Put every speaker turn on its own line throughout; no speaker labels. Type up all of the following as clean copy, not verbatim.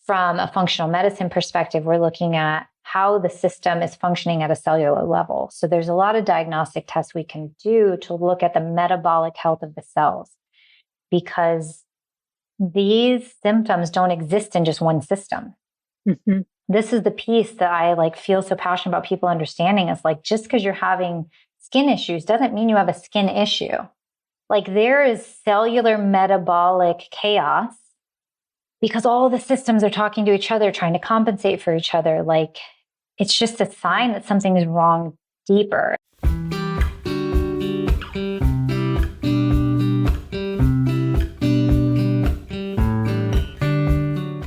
from a functional medicine perspective, we're looking at how the system is functioning at a cellular level. So there's a lot of diagnostic tests we can do to look at the metabolic health of the cells, because these symptoms don't exist in just one system.
Mm-hmm.
This is the piece that I feel so passionate about people understanding, is just because you're having skin issues doesn't mean you have a skin issue. There is cellular metabolic chaos because all the systems are talking to each other, trying to compensate for each other. It's just a sign that something is wrong deeper.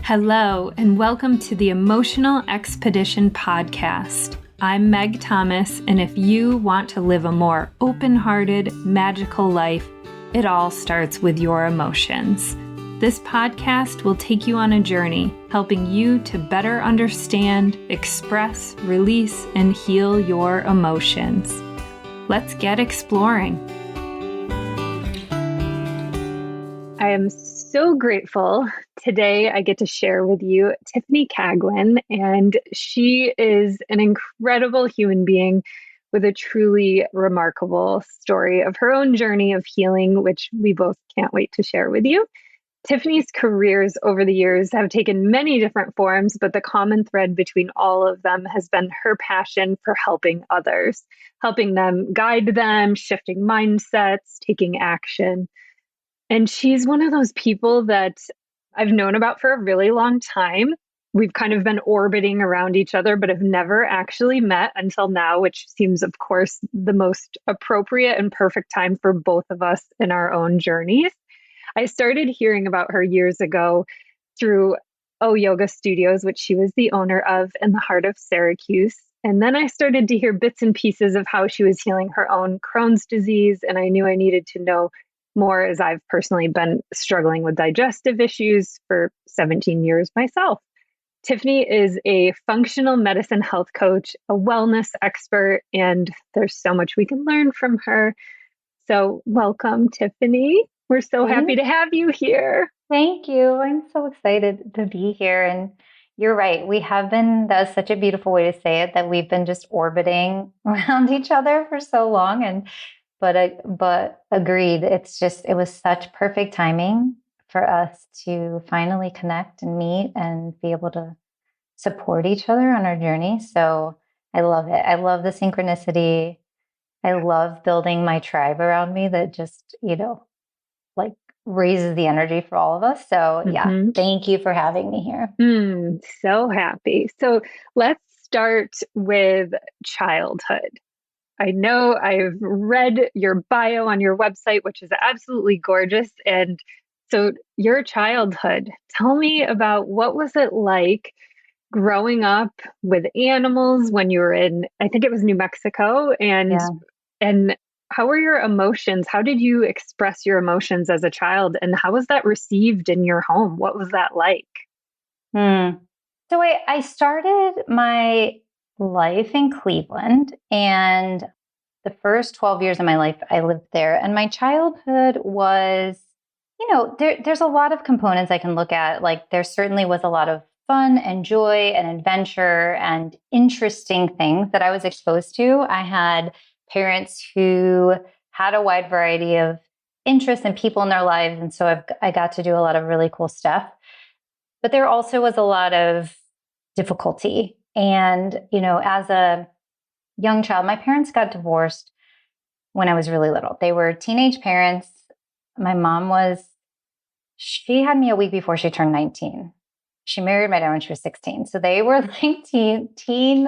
Hello, and welcome to the Emotional Expedition podcast. I'm Meg Thomas, and if you want to live a more open-hearted, magical life, it all starts with your emotions. This podcast will take you on a journey, helping you to better understand, express, release, and heal your emotions. Let's get exploring. I am so grateful. Today, I get to share with you Tiffany Cagwin, and she is an incredible human being with a truly remarkable story of her own journey of healing, which we both can't wait to share with you. Tiffany's careers over the years have taken many different forms, but the common thread between all of them has been her passion for helping others, helping them, guide them, shifting mindsets, taking action. And she's one of those people that I've known about for a really long time. We've kind of been orbiting around each other, but have never actually met until now, which seems, of course, the most appropriate and perfect time for both of us in our own journeys. I started hearing about her years ago through Yoga Studios, which she was the owner of in the heart of Syracuse. And then I started to hear bits and pieces of how she was healing her own Crohn's disease. And I knew I needed to know more, as I've personally been struggling with digestive issues for 17 years myself. Tiffany is a functional medicine health coach, a wellness expert, and there's so much we can learn from her. So welcome, Tiffany. We're so happy to have you here.
Thank you. I'm so excited to be here. And you're right. We have been, that's such a beautiful way to say it, that we've been just orbiting around each other for so long. But agreed. It was such perfect timing for us to finally connect and meet and be able to support each other on our journey. So I love it. I love the synchronicity. I love building my tribe around me that just, raises the energy for all of us. So yeah, thank you for having me here.
So happy. So let's start with childhood. I know I've read your bio on your website, which is absolutely gorgeous. And so your childhood, tell me about what was it like growing up with animals when you were in, I think it was New Mexico, and how were your emotions? How did you express your emotions as a child? And how was that received in your home? What was that like?
So I started my life in Cleveland, and the first 12 years of my life, I lived there. And my childhood was, there's a lot of components I can look at. There certainly was a lot of fun and joy and adventure and interesting things that I was exposed to. I had parents who had a wide variety of interests and people in their lives. And so I got to do a lot of really cool stuff. But there also was a lot of difficulty. And, as a young child, my parents got divorced when I was really little. They were teenage parents. My mom she had me a week before she turned 19. She married my dad when she was 16. So they were teen,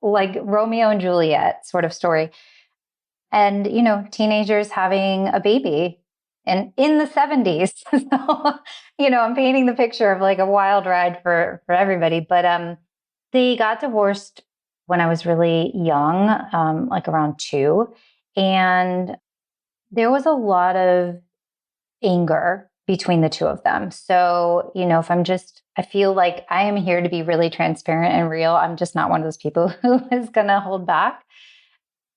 like Romeo and Juliet sort of story. And, teenagers having a baby and in the 70s. So, I'm painting the picture of a wild ride for everybody. But they got divorced when I was really young, around 2. And there was a lot of anger between the two of them. So, I feel like I am here to be really transparent and real. I'm just not one of those people who is going to hold back.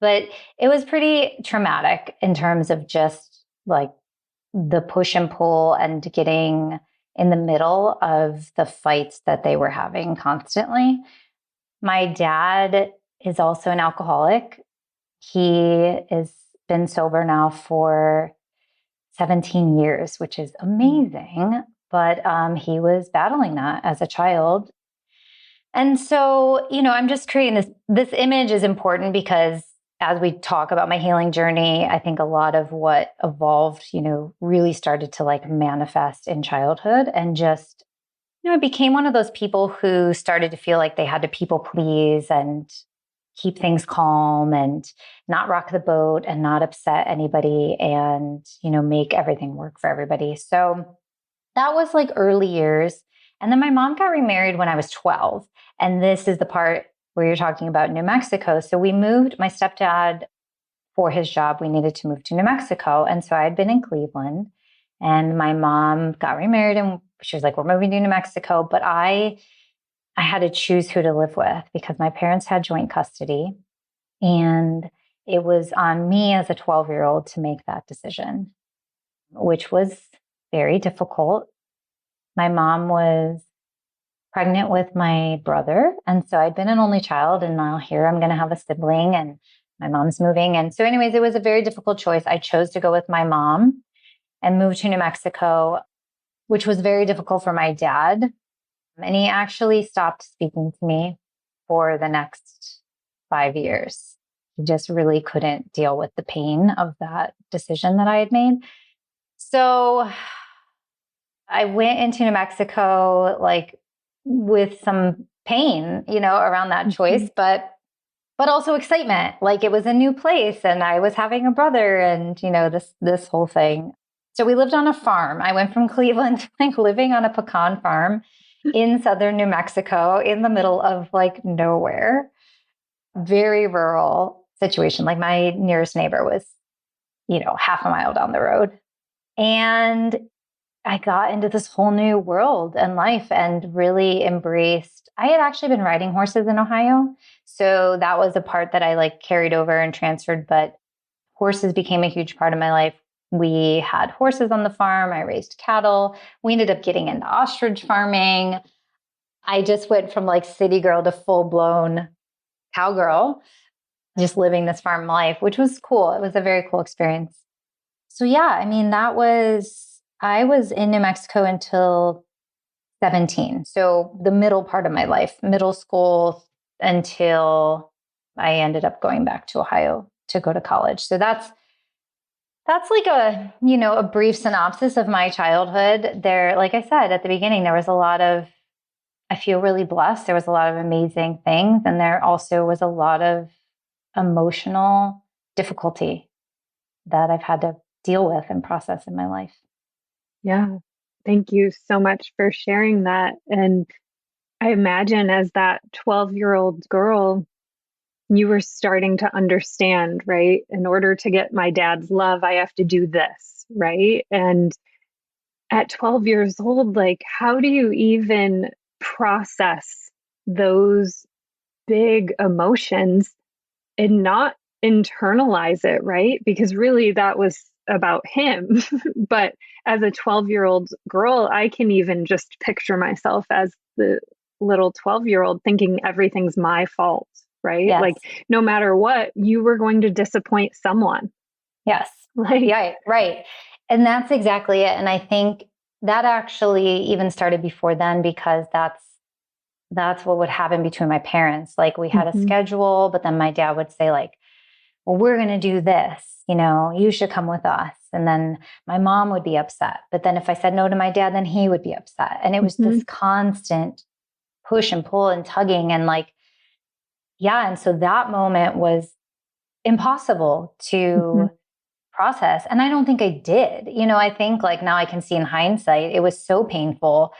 But it was pretty traumatic in terms of just the push and pull and getting in the middle of the fights that they were having constantly. My dad is also an alcoholic. He has been sober now for 17 years, which is amazing. But he was battling that as a child. And so, I'm just creating this image is important because as we talk about my healing journey, I think a lot of what evolved, really started to like manifest in childhood and just, I became one of those people who started to feel like they had to people please and keep things calm and not rock the boat and not upset anybody and, make everything work for everybody. So that was like early years. And then my mom got remarried when I was 12. And this is the part where you're talking about New Mexico. So we moved, my stepdad, for his job, we needed to move to New Mexico. And so I had been in Cleveland and my mom got remarried and she was like, we're moving to New Mexico. But I had to choose who to live with because my parents had joint custody. And it was on me as a 12-year-old to make that decision, which was very difficult. My mom was pregnant with my brother. And so I'd been an only child. And now here I'm going to have a sibling and my mom's moving. And so, anyways, it was a very difficult choice. I chose to go with my mom and move to New Mexico, which was very difficult for my dad. And he actually stopped speaking to me for the next 5 years. He just really couldn't deal with the pain of that decision that I had made. So I went into New Mexico like with some pain, around that choice, but also excitement. Like it was a new place and I was having a brother and, this whole thing. So we lived on a farm. I went from Cleveland to like living on a pecan farm in southern New Mexico in the middle of like nowhere. Very rural situation. Like my nearest neighbor was, half a mile down the road. And I got into this whole new world and life and really embraced. I had actually been riding horses in Ohio. So that was a part that I like carried over and transferred, but horses became a huge part of my life. We had horses on the farm. I raised cattle. We ended up getting into ostrich farming. I just went from like city girl to full blown cowgirl, just living this farm life, which was cool. It was a very cool experience. So yeah, I mean, I was in New Mexico until 17. So the middle part of my life, middle school until I ended up going back to Ohio to go to college. So that's like a brief synopsis of my childhood. There, like I said at the beginning, I feel really blessed. There was a lot of amazing things. And there also was a lot of emotional difficulty that I've had to deal with and process in my life.
Yeah. Thank you so much for sharing that. And I imagine as that 12-year-old girl, you were starting to understand, right? In order to get my dad's love, I have to do this, right? And at 12 years old, like, how do you even process those big emotions and not internalize it, right? Because really that was about him. But as a 12-year-old girl, I can even just picture myself as the little 12-year-old thinking everything's my fault, right?
Yes.
Like no matter what, you were going to disappoint someone.
Yes.
Like,
yeah, right. And that's exactly it. And I think that actually even started before then because that's what would happen between my parents. Like we had a schedule, but then my dad would say like, well, we're going to do this, you should come with us. And then my mom would be upset. But then if I said no to my dad, then he would be upset. And it was this constant push and pull and tugging and like, yeah. And so that moment was impossible to process. And I don't think I did. I think like now I can see in hindsight, it was so painful.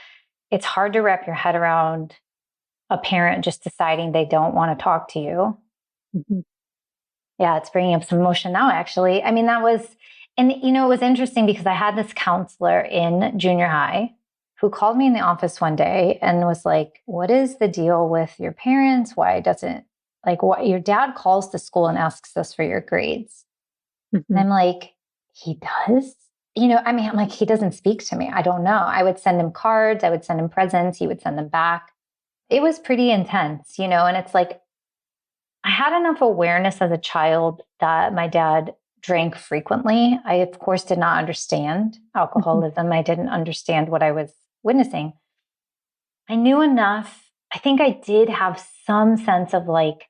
It's hard to wrap your head around a parent just deciding they don't want to talk to you. Yeah, it's bringing up some emotion now, actually. I mean, it was interesting because I had this counselor in junior high who called me in the office one day and was like, what is the deal with your parents? Why your dad calls the school and asks us for your grades. And I'm like, he does? I mean, I'm like, he doesn't speak to me. I don't know. I would send him cards. I would send him presents. He would send them back. It was pretty intense, and it's like, I had enough awareness as a child that my dad drank frequently. I, of course, did not understand
Mhm.
alcoholism. I didn't understand what I was witnessing. I knew enough. I think I did have some sense of like,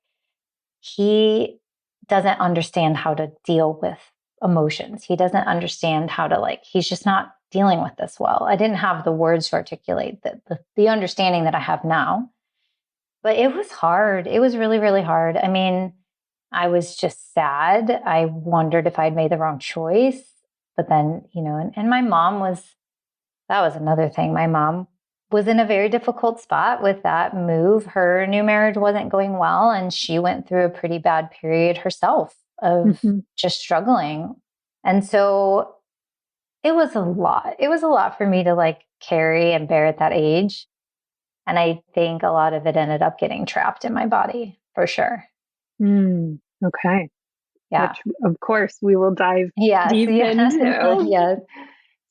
he doesn't understand how to deal with emotions. He doesn't understand how to, like, he's just not dealing with this well. I didn't have the words to articulate the understanding that I have now. But it was hard. It was really, really hard. I mean, I was just sad. I wondered if I'd made the wrong choice. But then, and my mom that was another thing. My mom was in a very difficult spot with that move. Her new marriage wasn't going well, and she went through a pretty bad period herself of
Mhm.
just struggling. And so it was a lot. It was a lot for me to like carry and bear at that age. And I think a lot of it ended up getting trapped in my body for sure.
Okay.
Yeah.
Which, of course, we will dive
Yes.
deep
Yes.
into.
Yes.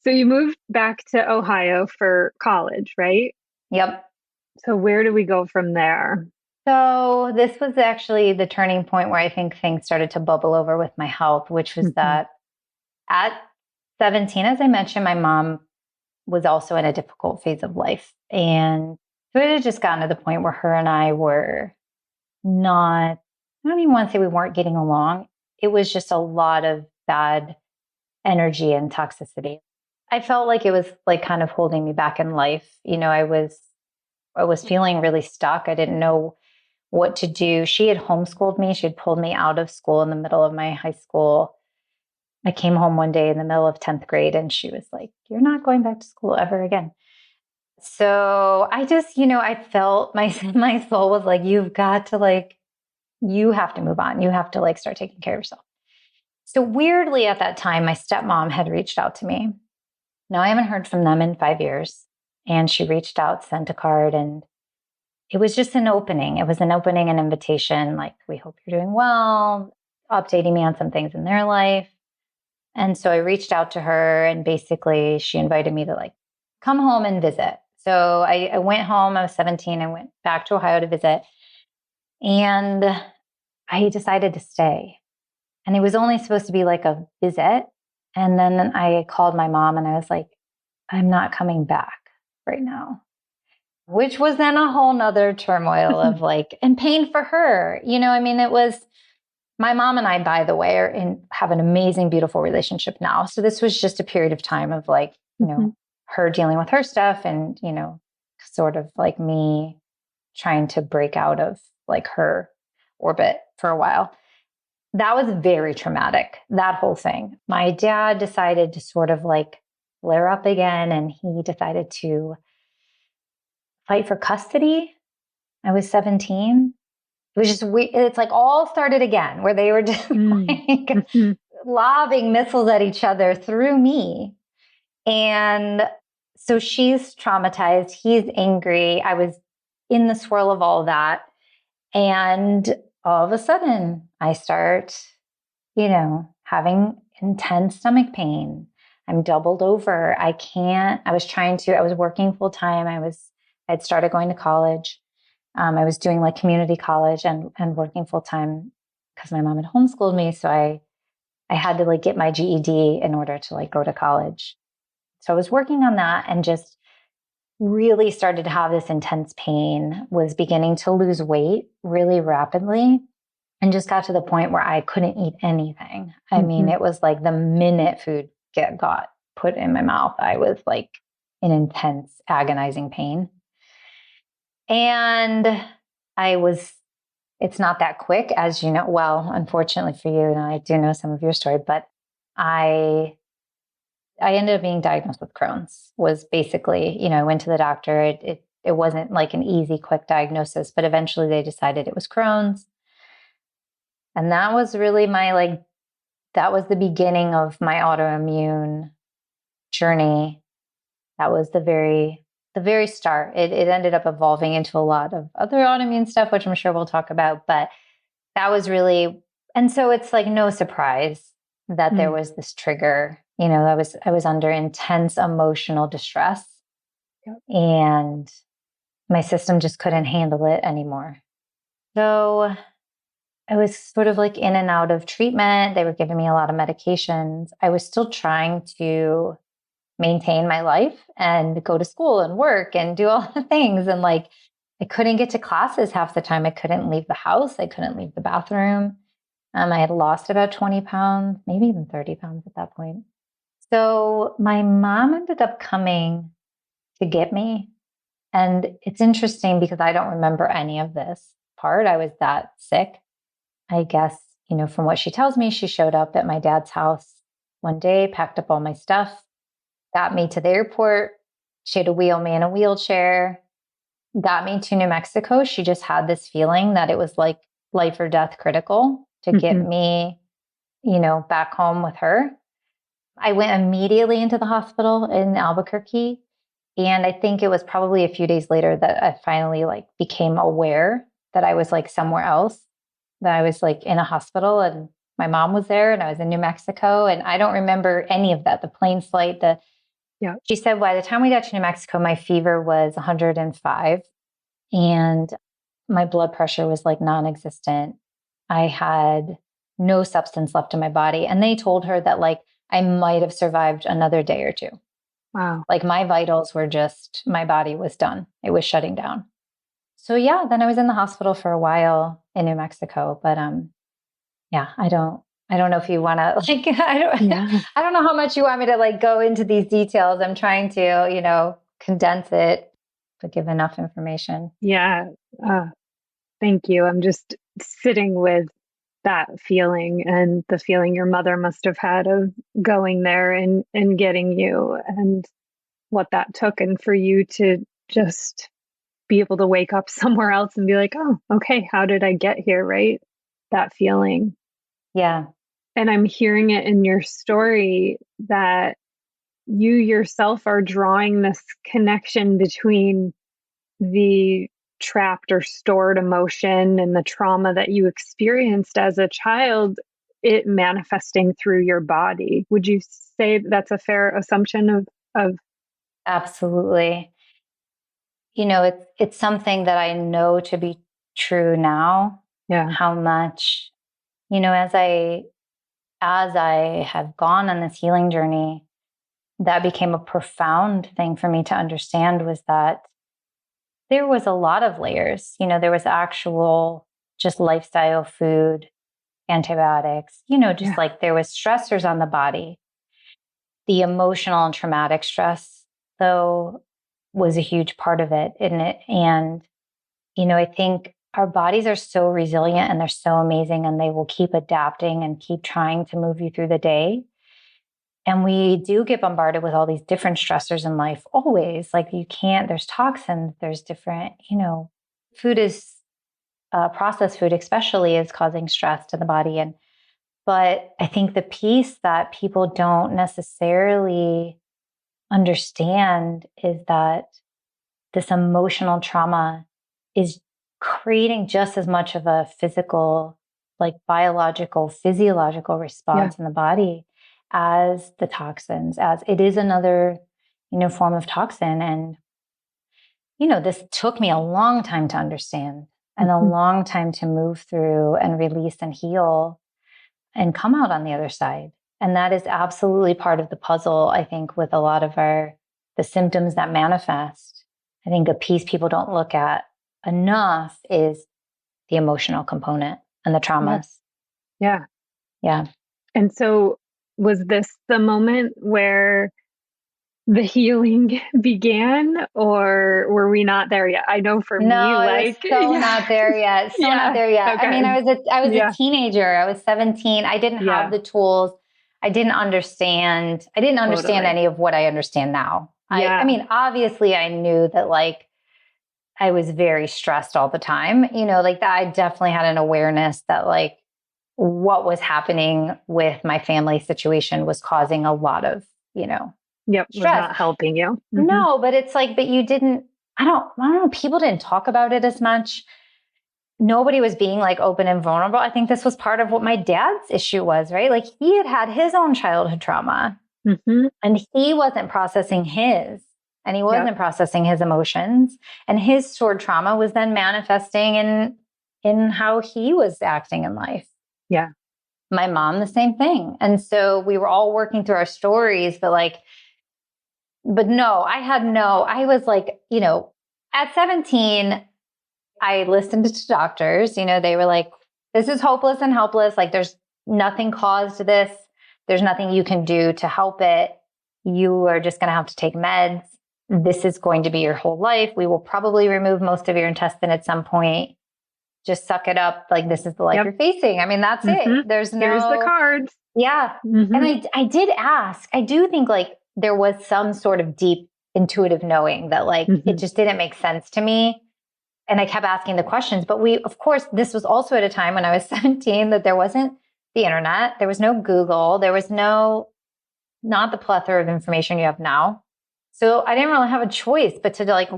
So you moved back to Ohio for college, right?
Yep.
So where do we go from there?
So this was actually the turning point where I think things started to bubble over with my health, which was
Mhm.
that at 17, as I mentioned, my mom was also in a difficult phase of life. And so it had just gotten to the point where her and I were not, I don't even want to say we weren't getting along. It was just a lot of bad energy and toxicity. I felt like it was like kind of holding me back in life. I was feeling really stuck. I didn't know what to do. She had homeschooled me. She had pulled me out of school in the middle of my high school. I came home one day in the middle of 10th grade and she was like, "You're not going back to school ever again." So I just, I felt my soul was like, "You've got to like, you have to move on. You have to like start taking care of yourself." So weirdly at that time, my stepmom had reached out to me. Now I haven't heard from them in 5 years. And she reached out, sent a card, and it was just an opening. It was an opening, an invitation, like, "We hope you're doing well," updating me on some things in their life. And so I reached out to her and basically she invited me to like come home and visit. So I went home. I was 17. I went back to Ohio to visit and I decided to stay. And it was only supposed to be like a visit. And then I called my mom and I was like, "I'm not coming back right now," which was then a whole nother turmoil of like, and pain for her. I mean, it was my mom and I, by the way, have an amazing, beautiful relationship now. So this was just a period of time of like,
Mhm.
her dealing with her stuff and, sort of like me trying to break out of like her orbit for a while. That was very traumatic, that whole thing. My dad decided to sort of like flare up again and he decided to fight for custody. I was 17. It was just it's like all started again where they were just
Mm.
like
Mhm.
lobbing missiles at each other through me. And so she's traumatized. He's angry. I was in the swirl of all that. And all of a sudden, I start, having intense stomach pain. I'm doubled over. I can't, I was working full time. I'd started going to college. I was doing like community college and working full time because my mom had homeschooled me. So I had to like get my GED in order to like go to college. So I was working on that and just really started to have this intense pain, was beginning to lose weight really rapidly, and just got to the point where I couldn't eat anything. I mean,
Mhm.
it was like the minute food got put in my mouth, I was like in intense, agonizing pain. And I was, it's not that quick, as you know. Well, unfortunately for you, and I do know some of your story, but I I ended up being diagnosed with Crohn's. Was basically, I went to the doctor. It wasn't like an easy, quick diagnosis, but eventually they decided it was Crohn's. And that was really that was the beginning of my autoimmune journey. That was the very start. It ended up evolving into a lot of other autoimmune stuff, which I'm sure we'll talk about. But that was really, and so it's like no surprise that there
Mm.
was this trigger I was under intense emotional distress,
Yep.
and my system just couldn't handle it anymore. So I was sort of like in and out of treatment. They were giving me a lot of medications. I was still trying to maintain my life and go to school and work and do all the things. And like, I couldn't get to classes half the time. I couldn't leave the house. I couldn't leave the bathroom. I had lost about 20 pounds, maybe even 30 pounds at that point. So my mom ended up coming to get me. And it's interesting because I don't remember any of this part. I was that sick. I guess, from what she tells me, she showed up at my dad's house one day, packed up all my stuff, got me to the airport. She had to wheel me in a wheelchair, got me to New Mexico. She just had this feeling that it was like life or death critical to get
Mhm.
me, back home with her. I went immediately into the hospital in Albuquerque. And I think it was probably a few days later that I finally like became aware that I was like somewhere else, that I was like in a hospital and my mom was there and I was in New Mexico. And I don't remember any of that. The plane flight,
Yeah.
she said by the time we got to New Mexico, my fever was 105 and my blood pressure was like non-existent. I had no substance left in my body. And they told her that like I might have survived another day or two.
Wow.
Like my vitals were just, my body was done. It was shutting down. So yeah, then I was in the hospital for a while in New Mexico, but yeah, I don't know if you want to like
Yeah.
I don't know how much you want me to like go into these details. I'm trying to, condense it, but give enough information.
Yeah. Uh, Thank you. I'm just sitting with that feeling and the feeling your mother must have had of going there and getting you and what that took, and for you to just be able to wake up somewhere else and be like, oh, okay, how did I get here? Right? That feeling.
Yeah,
And I'm hearing it in your story that you yourself are drawing this connection between the trapped or stored emotion and the trauma that you experienced as a child, it manifesting through your body. Would you say that's a fair assumption of
absolutely. It's something that I know to be true now,
yeah,
how much, as I have gone on this healing journey, that became a profound thing for me to understand was that there was a lot of layers. There was actual just lifestyle, food, antibiotics, just
yeah,
like there was stressors on the body. The emotional and traumatic stress, though, was a huge part of it, isn't it? And, I think our bodies are so resilient and they're so amazing and they will keep adapting and keep trying to move you through the day. And we do get bombarded with all these different stressors in life, always. Like there's toxins, there's different, food is, processed food especially is causing stress to the body. But I think the piece that people don't necessarily understand is that this emotional trauma is creating just as much of a physical, like biological, physiological
yeah,
response in the body as the toxins, as it is another, form of toxin. And, this took me a long time to understand and a
mhm,
long time to move through and release and heal and come out on the other side. And that is absolutely part of the puzzle, I think, with a lot of the symptoms that manifest. I think a piece people don't look at enough is the emotional component and the
yeah,
traumas.
yeah.
Yeah.
And so, was this the moment where the healing began, or were we not there yet? I know for
No,
me,
I was
like,
so
yeah,
not there yet. So not
yeah,
there yet. I
okay,
mean, I was a
yeah,
teenager. I was 17. I didn't have
yeah,
the tools. I didn't understand
totally,
any of what I understand now. I
yeah,
mean, obviously I knew that like I was very stressed all the time, like that. I definitely had an awareness that like what was happening with my family situation was causing a lot of,
yep, was
stress.
not helping you. Hmm.
No, but it's like, but you didn't, I don't know, people didn't talk about it as much. Nobody was being like open and vulnerable. I think this was part of what my dad's issue was, right? Like he had had his own childhood trauma.
Mm-hmm.
And he wasn't processing his, and he
Yep.
wasn't processing his emotions. And his stored trauma was then manifesting in how he was acting in life.
Yeah.
My mom, the same thing. And so we were all working through our stories, but no, I was like, at 17, I listened to doctors, they were like, this is hopeless and helpless. Like there's nothing caused this. There's nothing you can do to help it. You are just going to have to take meds. This is going to be your whole life. We will probably remove most of your intestine at some point. Just suck it up. Like this is the life
Yep.
you're facing. I mean, that's
Mm-hmm.
it. There's
Here's the
no,
cards.
yeah. And
Mm-hmm.
I did ask, I do think like there was some sort of deep intuitive knowing that like it
Mm-hmm.
just didn't make sense to me. And I kept asking the questions. But of course, this was also at a time when I was 17 that there wasn't the internet. There was no Google. There was not the plethora of information you have now. So I didn't really have a choice but to like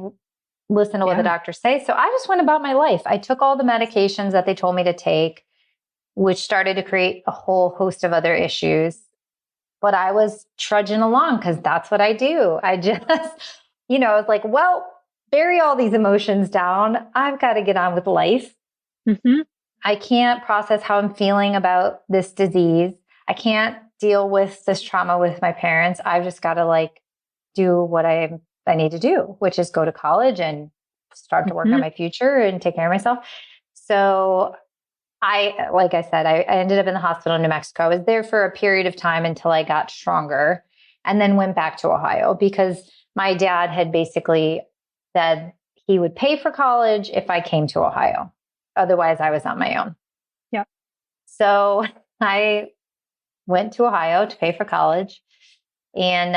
listen to what the
Yeah.
doctors say. So I just went about my life. I took all the medications that they told me to take, which started to create a whole host of other issues. But I was trudging along because that's what I do. I just, I was like, well, bury all these emotions down. I've got to get on with life.
Mm-hmm.
I can't process how I'm feeling about this disease. I can't deal with this trauma with my parents. I've just got to like do what I need to do, which is go to college and start to work on
Mm-hmm.
my future and take care of myself. So like I said, I ended up in the hospital in New Mexico. I was there for a period of time until I got stronger and then went back to Ohio because my dad had basically said he would pay for college if I came to Ohio. Otherwise, I was on my own.
Yep.
So I went to Ohio to pay for college. And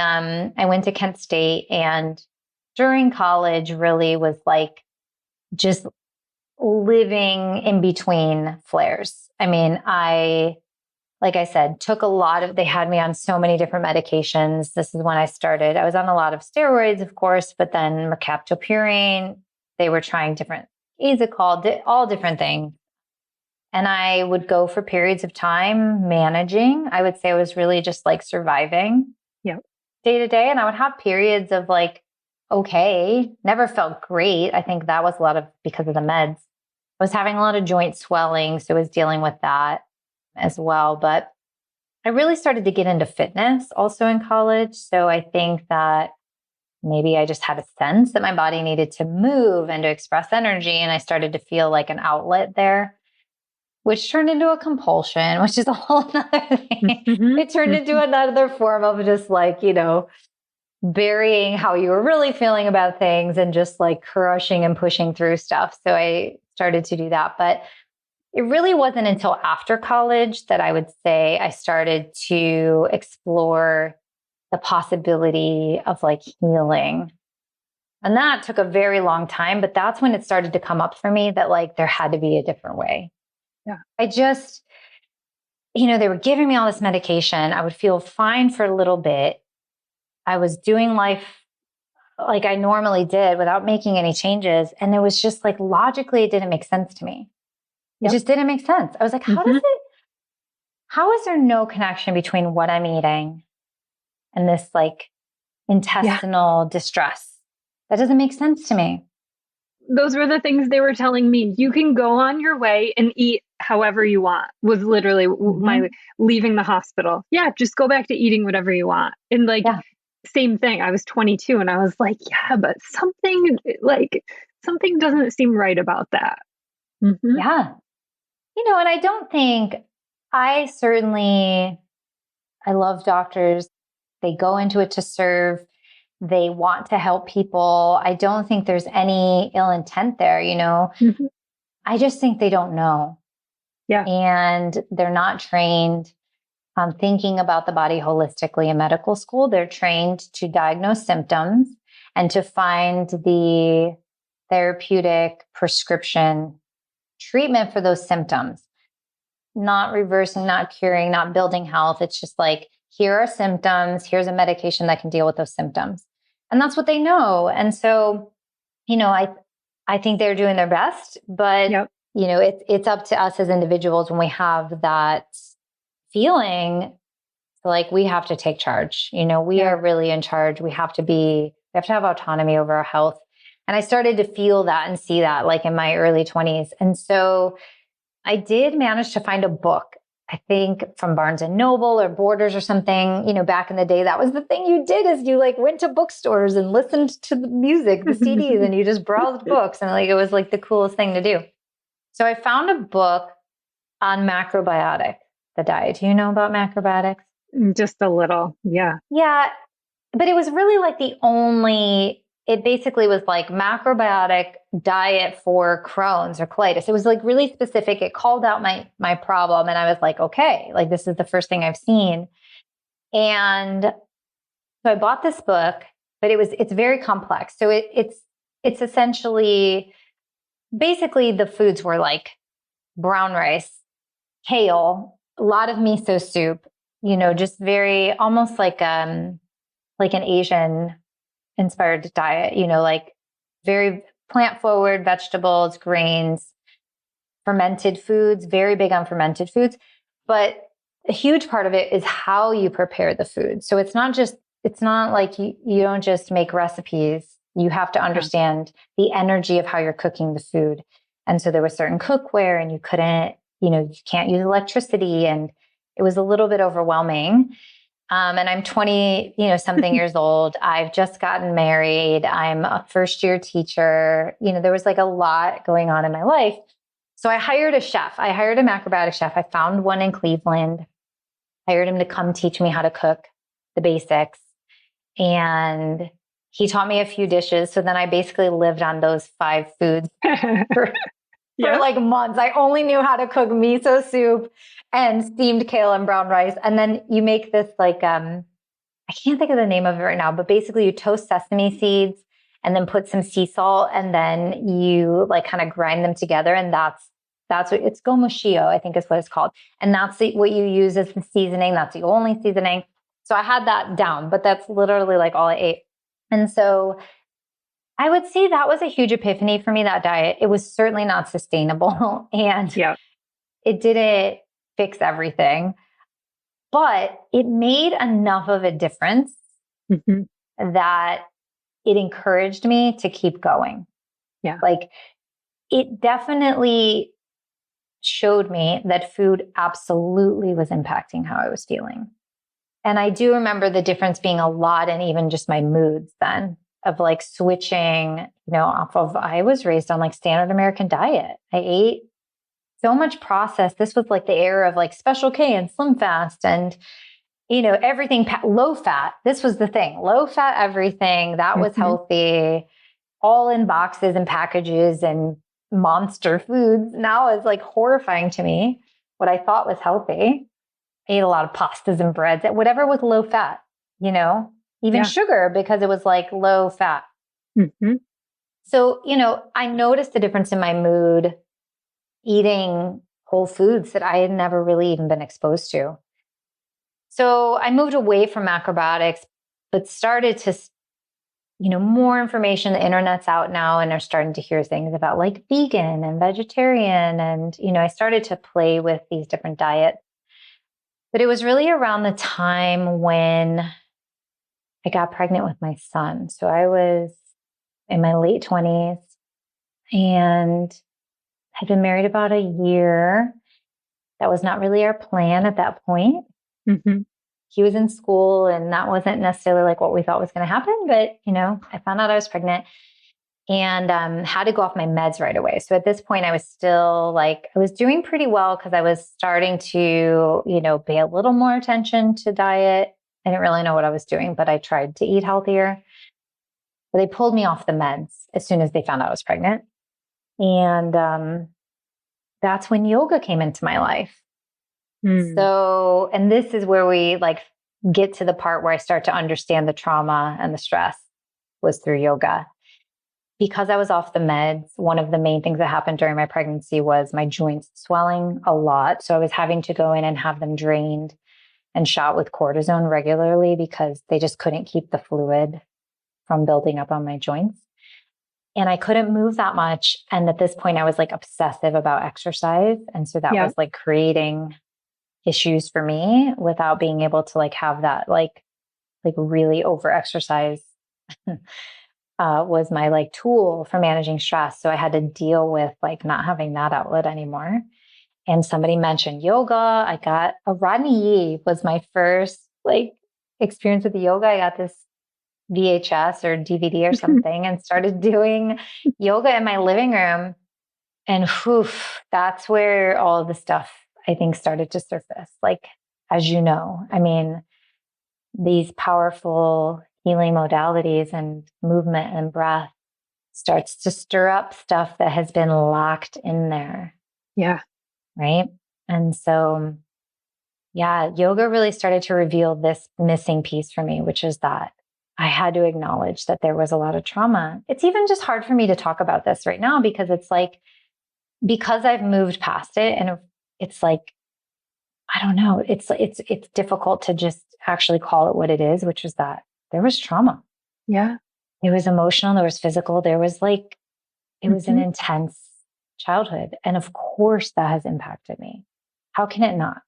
I went to Kent State. And during college, really was like just living in between flares. I mean, like I said, they had me on so many different medications. This is when I started. I was on a lot of steroids, of course, but then mercaptopurine. They were trying different Azicol, all different things. And I would go for periods of time managing. I would say I was really just like surviving
Yep.
day to day. And I would have periods of like, okay, never felt great. I think that was a lot of because of the meds. I was having a lot of joint swelling. So I was dealing with that as well. But I really started to get into fitness also in college. So I think that maybe I just had a sense that my body needed to move and to express energy. And I started to feel like an outlet there, which turned into a compulsion, which is a whole other thing.
Mm-hmm.
It turned into another form of just like, burying how you were really feeling about things and just like crushing and pushing through stuff. So I started to do that. But it really wasn't until after college that I would say I started to explore the possibility of like healing. And that took a very long time, but that's when it started to come up for me that like there had to be a different way.
Yeah.
I just, they were giving me all this medication. I would feel fine for a little bit. I was doing life like I normally did without making any changes. And it was just like logically, it didn't make sense to me. It
Yep.
just didn't make sense. I was like,
Mm-hmm.
how is there no connection between what I'm eating and this like
Yeah.
intestinal distress? That doesn't make sense to me.
Those were the things they were telling me. You can go on your way and eat however you want, was literally my
Mm-hmm.
leaving the hospital. Yeah, just go back to eating whatever you want. And like,
Yeah.
same thing. I was 22 and I was like, yeah, but something doesn't seem right about that. Mm-hmm.
Yeah. And I don't think I certainly, I love doctors. They go into it to serve. They want to help people. I don't think there's any ill intent there,
Mm-hmm.
I just think they don't know
Yeah.
and they're not trained on thinking about the body holistically in medical school. They're trained to diagnose symptoms and to find the therapeutic prescription treatment for those symptoms, not reversing, not curing, not building health. It's just like, here are symptoms. Here's a medication that can deal with those symptoms. And that's what they know. And so, I think they're doing their best, but
Yep.
it's up to us as individuals when we have that feeling Like, we have to take charge. We are really in charge. We have to have autonomy over our health. And I started to feel that and see that like in my early 20s. And so I did manage to find a book, I think from Barnes and Noble or Borders or something. Back in the day, that was the thing you did, is you like went to bookstores and listened to the music, the CDs, and you just browsed books. And like, it was like the coolest thing to do. So I found a book on macrobiotic, the diet. Do you know about macrobiotics?
Just a little. Yeah.
Yeah. But it was really like it basically was like macrobiotic diet for Crohn's or colitis. It was like really specific. It called out my problem. And I was like, okay, like this is the first thing I've seen. And so I bought this book, but it's very complex. So it's essentially, basically the foods were like brown rice, kale, a lot of miso soup, just very almost like an Asian inspired diet, like very plant forward, vegetables, grains, fermented foods, very big on fermented foods. But a huge part of it is how you prepare the food. So it's not like you don't just make recipes. You have to understand the energy of how you're cooking the food. And so there was certain cookware, and you can't use electricity. And it was a little bit overwhelming. And I'm 20, something years old. I've just gotten married. I'm a first year teacher. There was like a lot going on in my life. So I hired a chef. I hired a macrobiotic chef. I found one in Cleveland, hired him to come teach me how to cook the basics. And he taught me a few dishes. So then I basically lived on those 5 foods for like months. I only knew how to cook miso soup and steamed kale and brown rice. And then you make this like, I can't think of the name of it right now, but basically you toast sesame seeds and then put some sea salt, and then you like kind of grind them together. And that's what it's gomushio, I think is what it's called. And that's what you use as the seasoning. That's the only seasoning. So I had that down, but that's literally like all I ate. And so I would say that was a huge epiphany for me, that diet. It was certainly not sustainable, and it didn't fix everything, but it made enough of a difference that it encouraged me to keep going.
Yeah.
Like, it definitely showed me that food absolutely was impacting how I was feeling. And I do remember the difference being a lot in even just my moods then, of like switching, I was raised on like standard American diet. I ate so much processed. This was like the era of like Special K and Slim Fast and, everything low fat. This was the thing, low fat, everything that was healthy, all in boxes and packages and monster foods. Now it's like horrifying to me what I thought was healthy. I ate a lot of pastas and breads, whatever was low fat, even sugar, because it was like low fat. So, I noticed a difference in my mood eating whole foods that I had never really even been exposed to. So I moved away from macrobiotics, but started to, more information. The internet's out now, and are starting to hear things about like vegan and vegetarian. And, I started to play with these different diets. But it was really around the time when I got pregnant with my son. So I was in my late 20s and had been married about a year. That was not really our plan at that point. He was in school, and that wasn't necessarily like what we thought was going to happen. But, I found out I was pregnant and had to go off my meds right away. So at this point, I was still like, I was doing pretty well because I was starting to, pay a little more attention to diet. I didn't really know what I was doing, but I tried to eat healthier. But they pulled me off the meds as soon as they found out I was pregnant. And that's when yoga came into my life. So, and this is where we like get to the part where I start to understand the trauma and the stress was through yoga. Because I was off the meds, one of the main things that happened during my pregnancy was my joints swelling a lot. So I was having to go in and have them drained and shot with cortisone regularly because they just couldn't keep the fluid from building up on my joints. And I couldn't move that much. And at this point, I was like obsessive about exercise. And so that was like creating issues for me without being able to like have that like really over exercise was my like tool for managing stress. So I had to deal with like not having that outlet anymore. And somebody mentioned yoga. I got a Rodney Yee was my first like experience with the yoga. I got this VHS or DVD or something and started doing yoga in my living room. And whew, that's where all of the stuff I think started to surface. Like, as you know, I mean, these powerful healing modalities and movement and breath starts to stir up stuff that has been locked in there.
Yeah.
Right. And so, yeah, yoga really started to reveal this missing piece for me, which is that I had to acknowledge that there was a lot of trauma. It's even just hard for me to talk about this right now because it's like, because I've moved past it and it's like, I don't know, it's difficult to just actually call it what it is, which is that there was trauma.
Yeah.
It was emotional, there was physical, there was like, it was an intense childhood. And of course that has impacted me. How can it not?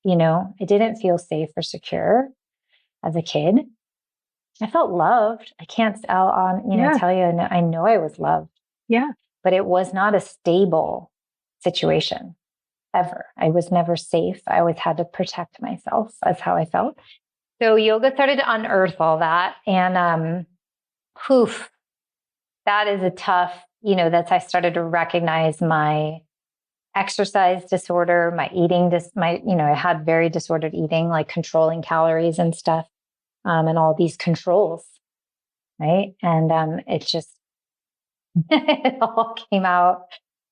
You know, it didn't feel safe or secure as a kid. I felt loved. I can't,
Yeah.
tell you, I know I was loved,
Yeah.
but it was not a stable situation ever. I was never safe. I always had to protect myself. That's how I felt. So yoga started to unearth all that. And, poof, that is a tough, I started to recognize my exercise disorder, my eating, I had very disordered eating, like controlling calories and stuff, and all these controls. Right. And, it just, it all came out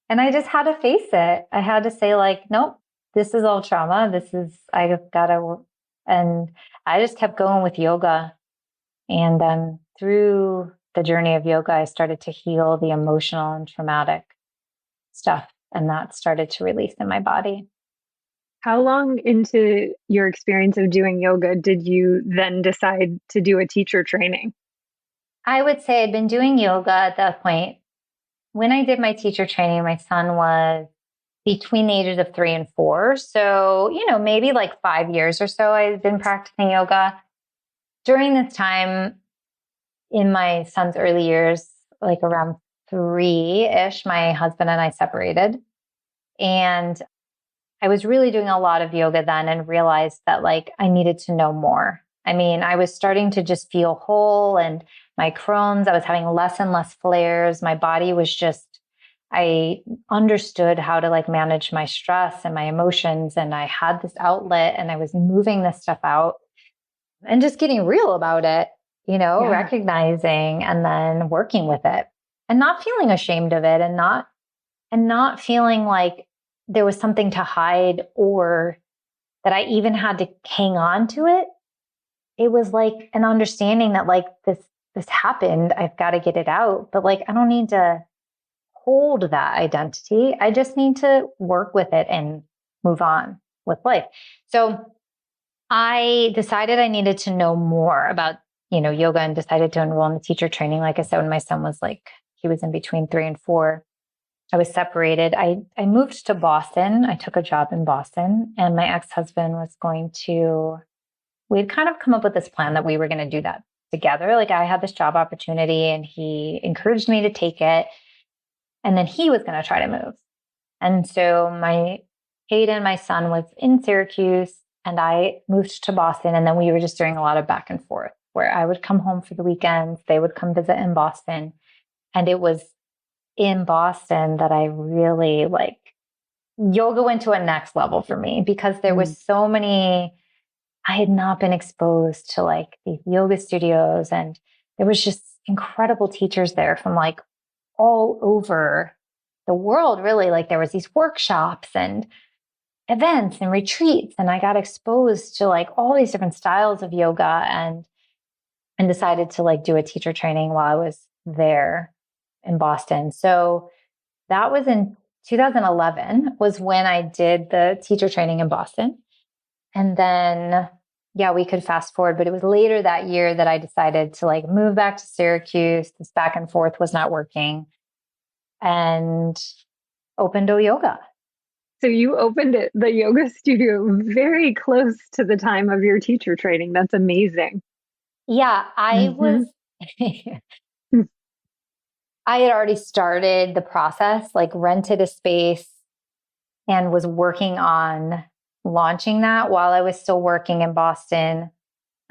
and I just had to face it. I had to say like, nope, this is all trauma. I've got to, and I just kept going with yoga. And through the journey of yoga, I started to heal the emotional and traumatic stuff. And that started to release in my body.
How long into your experience of doing yoga did you then decide to do a teacher training?
I would say I'd been doing yoga at that point. When I did my teacher training, my son was between the ages of 3 and 4. So, maybe like 5 years or so, I've been practicing yoga. During this time, in my son's early years, like around 3-ish, my husband and I separated. And I was really doing a lot of yoga then and realized that like I needed to know more. I mean, I was starting to just feel whole and my Crohn's, I was having less and less flares. My body was just, I understood how to like manage my stress and my emotions. And I had this outlet and I was moving this stuff out and just getting real about it,
Yeah.
recognizing and then working with it and not feeling ashamed of it and not feeling like there was something to hide or that I even had to hang on to it. It was like an understanding that like this happened. I've got to get it out. But like I don't need to hold that identity. I just need to work with it and move on with life. So I decided I needed to know more about, yoga and decided to enroll in the teacher training. Like I said, when my son was like, he was in between 3 and 4. I was separated. I moved to Boston. I took a job in Boston and my ex-husband was we had kind of come up with this plan that we were going to do that together. Like I had this job opportunity and he encouraged me to take it. And then he was going to try to move. And so Hayden, my son, was in Syracuse and I moved to Boston. And then we were just doing a lot of back and forth where I would come home for the weekends. They would come visit in Boston. And it was in Boston that I really like yoga went to a next level for me because there was so many, I had not been exposed to like these yoga studios and there was just incredible teachers there from like all over the world, really. Like there was these workshops and events and retreats and I got exposed to like all these different styles of yoga and decided to like do a teacher training while I was there in Boston. So that was in 2011 was when I did the teacher training in Boston. And then, yeah, we could fast forward, but it was later that year that I decided to like move back to Syracuse. This back and forth was not working and opened O Yoga.
So you opened the yoga studio very close to the time of your teacher training. That's amazing.
Yeah,
Hmm.
I had already started the process, like rented a space and was working on launching that while I was still working in Boston.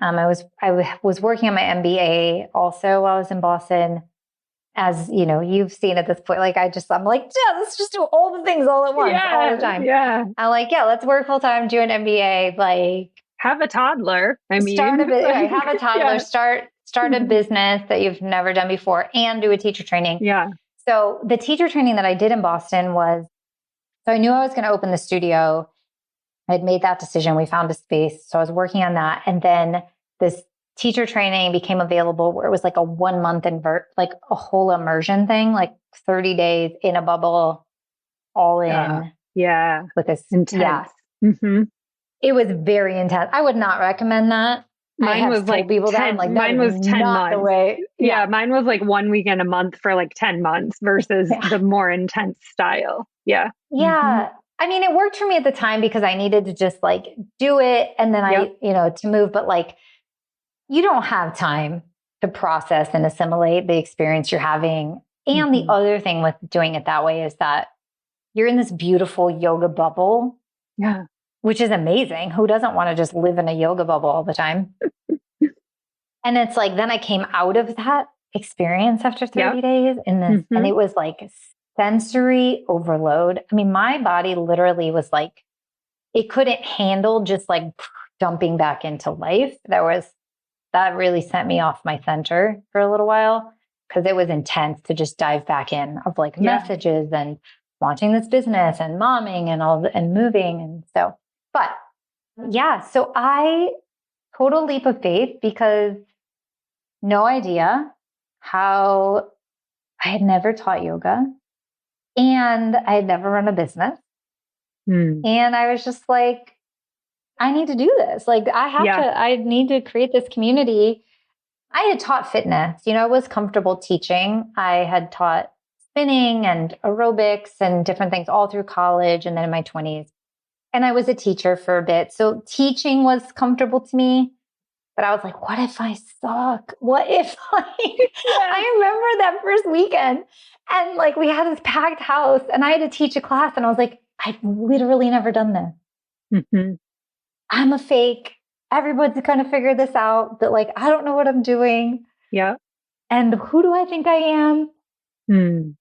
I was working on my MBA also while I was in Boston. As you know, you've seen at this point, like I'm like, yeah, let's just do all the things all at once, all the
Yeah,
time.
yeah.
I'm like, yeah, let's work full time, do an MBA, like
Have a toddler. I
start a
mean,
bit, right,
like,
have a toddler,
yeah.
start a business that you've never done before, and do a teacher training.
Yeah.
So the teacher training that I did in Boston was, so I knew I was going to open the studio. I had made that decision. We found a space. So I was working on that. And then this teacher training became available where it was like a 1 month like a whole immersion thing, like 30 days in a bubble, all in
Yeah.
with this. Yeah.
Intense. Hmm.
It was very intense. I would not recommend that. I
Mine was
have
like
told people that. I'm
10,
like, that
mine
is
was 10
not the
months.
way.
Yeah,
Yeah.
mine was like 1 weekend a month for like 10 months versus
Yeah.
the more intense style. Yeah. Hmm.
Yeah. I mean, it worked for me at the time because I needed to just like do it. And then
Yep.
to move, but like, you don't have time to process and assimilate the experience you're having. And the
Hmm.
other thing with doing it that way is that you're in this beautiful yoga bubble,
Yeah.
which is amazing. Who doesn't want to just live in a yoga bubble all the time? And it's like, then I came out of that experience after
Yep.
30 days in this, and
Hmm.
it was like sensory overload. I mean, my body literally was like, it couldn't handle just like dumping back into life. That really sent me off my center for a little while because it was intense to just dive back in of like
Yeah.
messages and launching this business and momming and and moving. And so, but yeah, so I total leap of faith because no idea how I had never taught yoga and I had never run a business.
Mm.
And I was just like, I need to do this. Like,
Yeah.
I need to create this community. I had taught fitness, I was comfortable teaching. I had taught spinning and aerobics and different things all through college and then in my 20s. And I was a teacher for a bit. So teaching was comfortable to me. But I was like, what if I suck? What if
Yeah.
I remember that first weekend and like we had this packed house and I had to teach a class and I was like, I've literally never done this.
Hmm.
I'm a fake. Everybody's going to figure this out, but like, I don't know what I'm doing.
Yeah.
And who do I think I am?
Mm.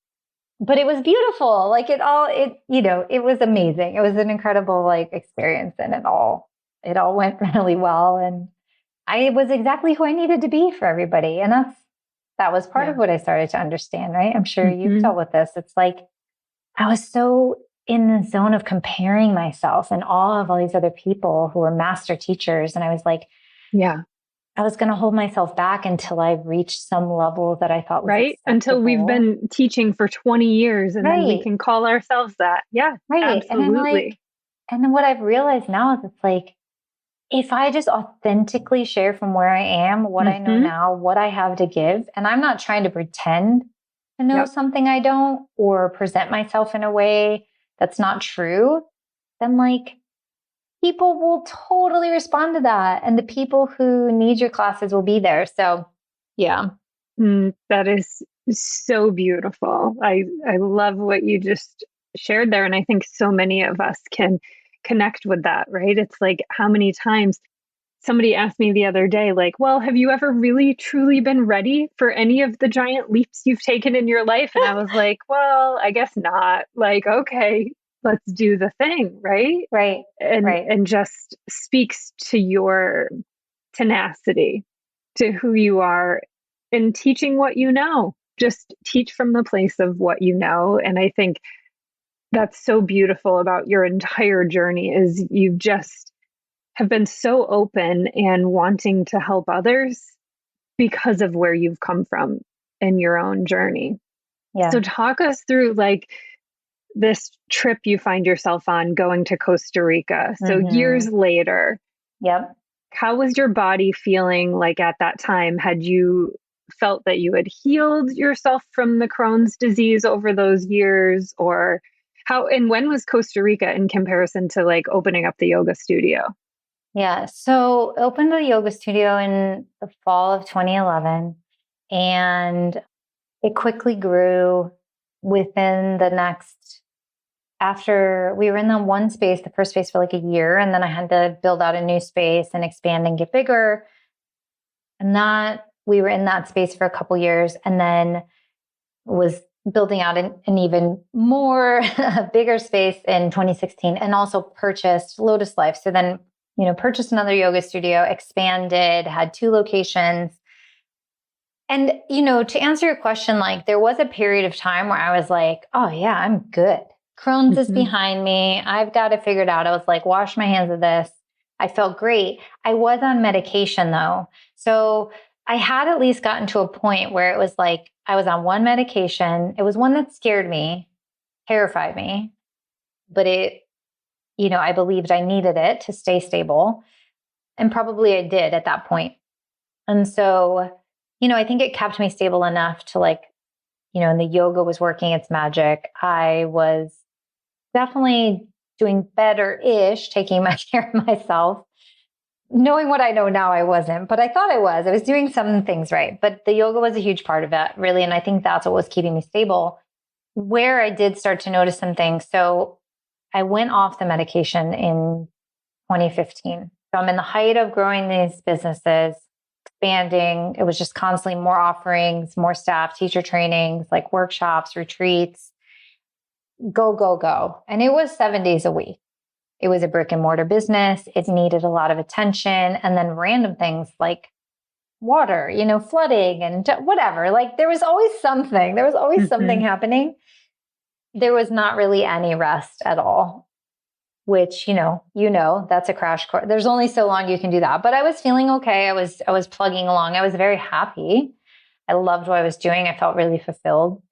But it was beautiful. Like it was amazing. It was an incredible like experience and it all went really well. And I was exactly who I needed to be for everybody. And that was part of
Yeah.
what I started to understand, right? I'm sure you've
Hmm.
dealt with this. It's like I was so in the zone of comparing myself and all of all these other people who were master teachers. And I was like,
Yeah.
I was going to hold myself back until I reached some level that I thought was
Right. Until we've
acceptable.
been teaching for 20 years and then we
Right.
can call ourselves that. Yeah,
Right. And I'm like,
absolutely.
and then what I've realized now is it's like, if I just authentically share from where I am, what I know
Hmm.
now, what I have to give, and I'm not trying to pretend to know
Yep.
something I don't or present myself in a way that's not true, then like people will totally respond to that. And the people who need your classes will be there. So, yeah.
That is so beautiful. I love what you just shared there. And I think so many of us can connect with that, right? It's like how many times somebody asked me the other day, like, well, have you ever really truly been ready for any of the giant leaps you've taken in your life? And I was like, well, I guess not. Like, okay, let's do the thing, right?
Right. Right.
And just speaks to your tenacity, to who you are in teaching what you know. Just teach from the place of what you know. And I think that's so beautiful about your entire journey is you've just have been so open and wanting to help others because of where you've come from in your own journey. So
Yeah.
talk us through like this trip you find yourself on going to Costa Rica. So years
Mm-hmm.
later,
Yep.
how was your body feeling like at that time? Had you felt that you had healed yourself from the Crohn's disease over those years, or How and when was Costa Rica in comparison to like opening up the yoga studio?
Yeah. So opened the yoga studio in the fall of 2011, and it quickly grew within the next, after we were in the one space, the first space for like a year, and then I had to build out a new space and expand and get bigger. And that we were in that space for a couple years, and then was building out an even more bigger space in 2016, and also purchased Lotus Life. So then, purchased another yoga studio, expanded, had 2 locations. And, to answer your question, like there was a period of time where I was like, oh yeah, I'm good. Crohn's is
Hmm.
behind me. I've got it figured out. I was like, wash my hands of this. I felt great. I was on medication though. So I had at least gotten to a point where it was like I was on one medication. It was one that scared me, terrified me, but I believed I needed it to stay stable. And probably I did at that point. And so, I think it kept me stable enough to like, and the yoga was working its magic. I was definitely doing better ish, taking my care of myself. Knowing what I know now, I wasn't, but I thought I was. I was doing some things right. But the yoga was a huge part of it, really. And I think that's what was keeping me stable. Where I did start to notice some things. So I went off the medication in 2015. So I'm in the height of growing these businesses, expanding. It was just constantly more offerings, more staff, teacher trainings, like workshops, retreats, go, go, go. And it was 7 days a week. It was a brick and mortar business. It needed a lot of attention. And then random things like water, flooding and whatever. Like there was always something. There was always something
Hmm.
happening. There was not really any rest at all, which, that's a crash course. There's only so long you can do that. But I was feeling okay. I was plugging along. I was very happy. I loved what I was doing. I felt really fulfilled.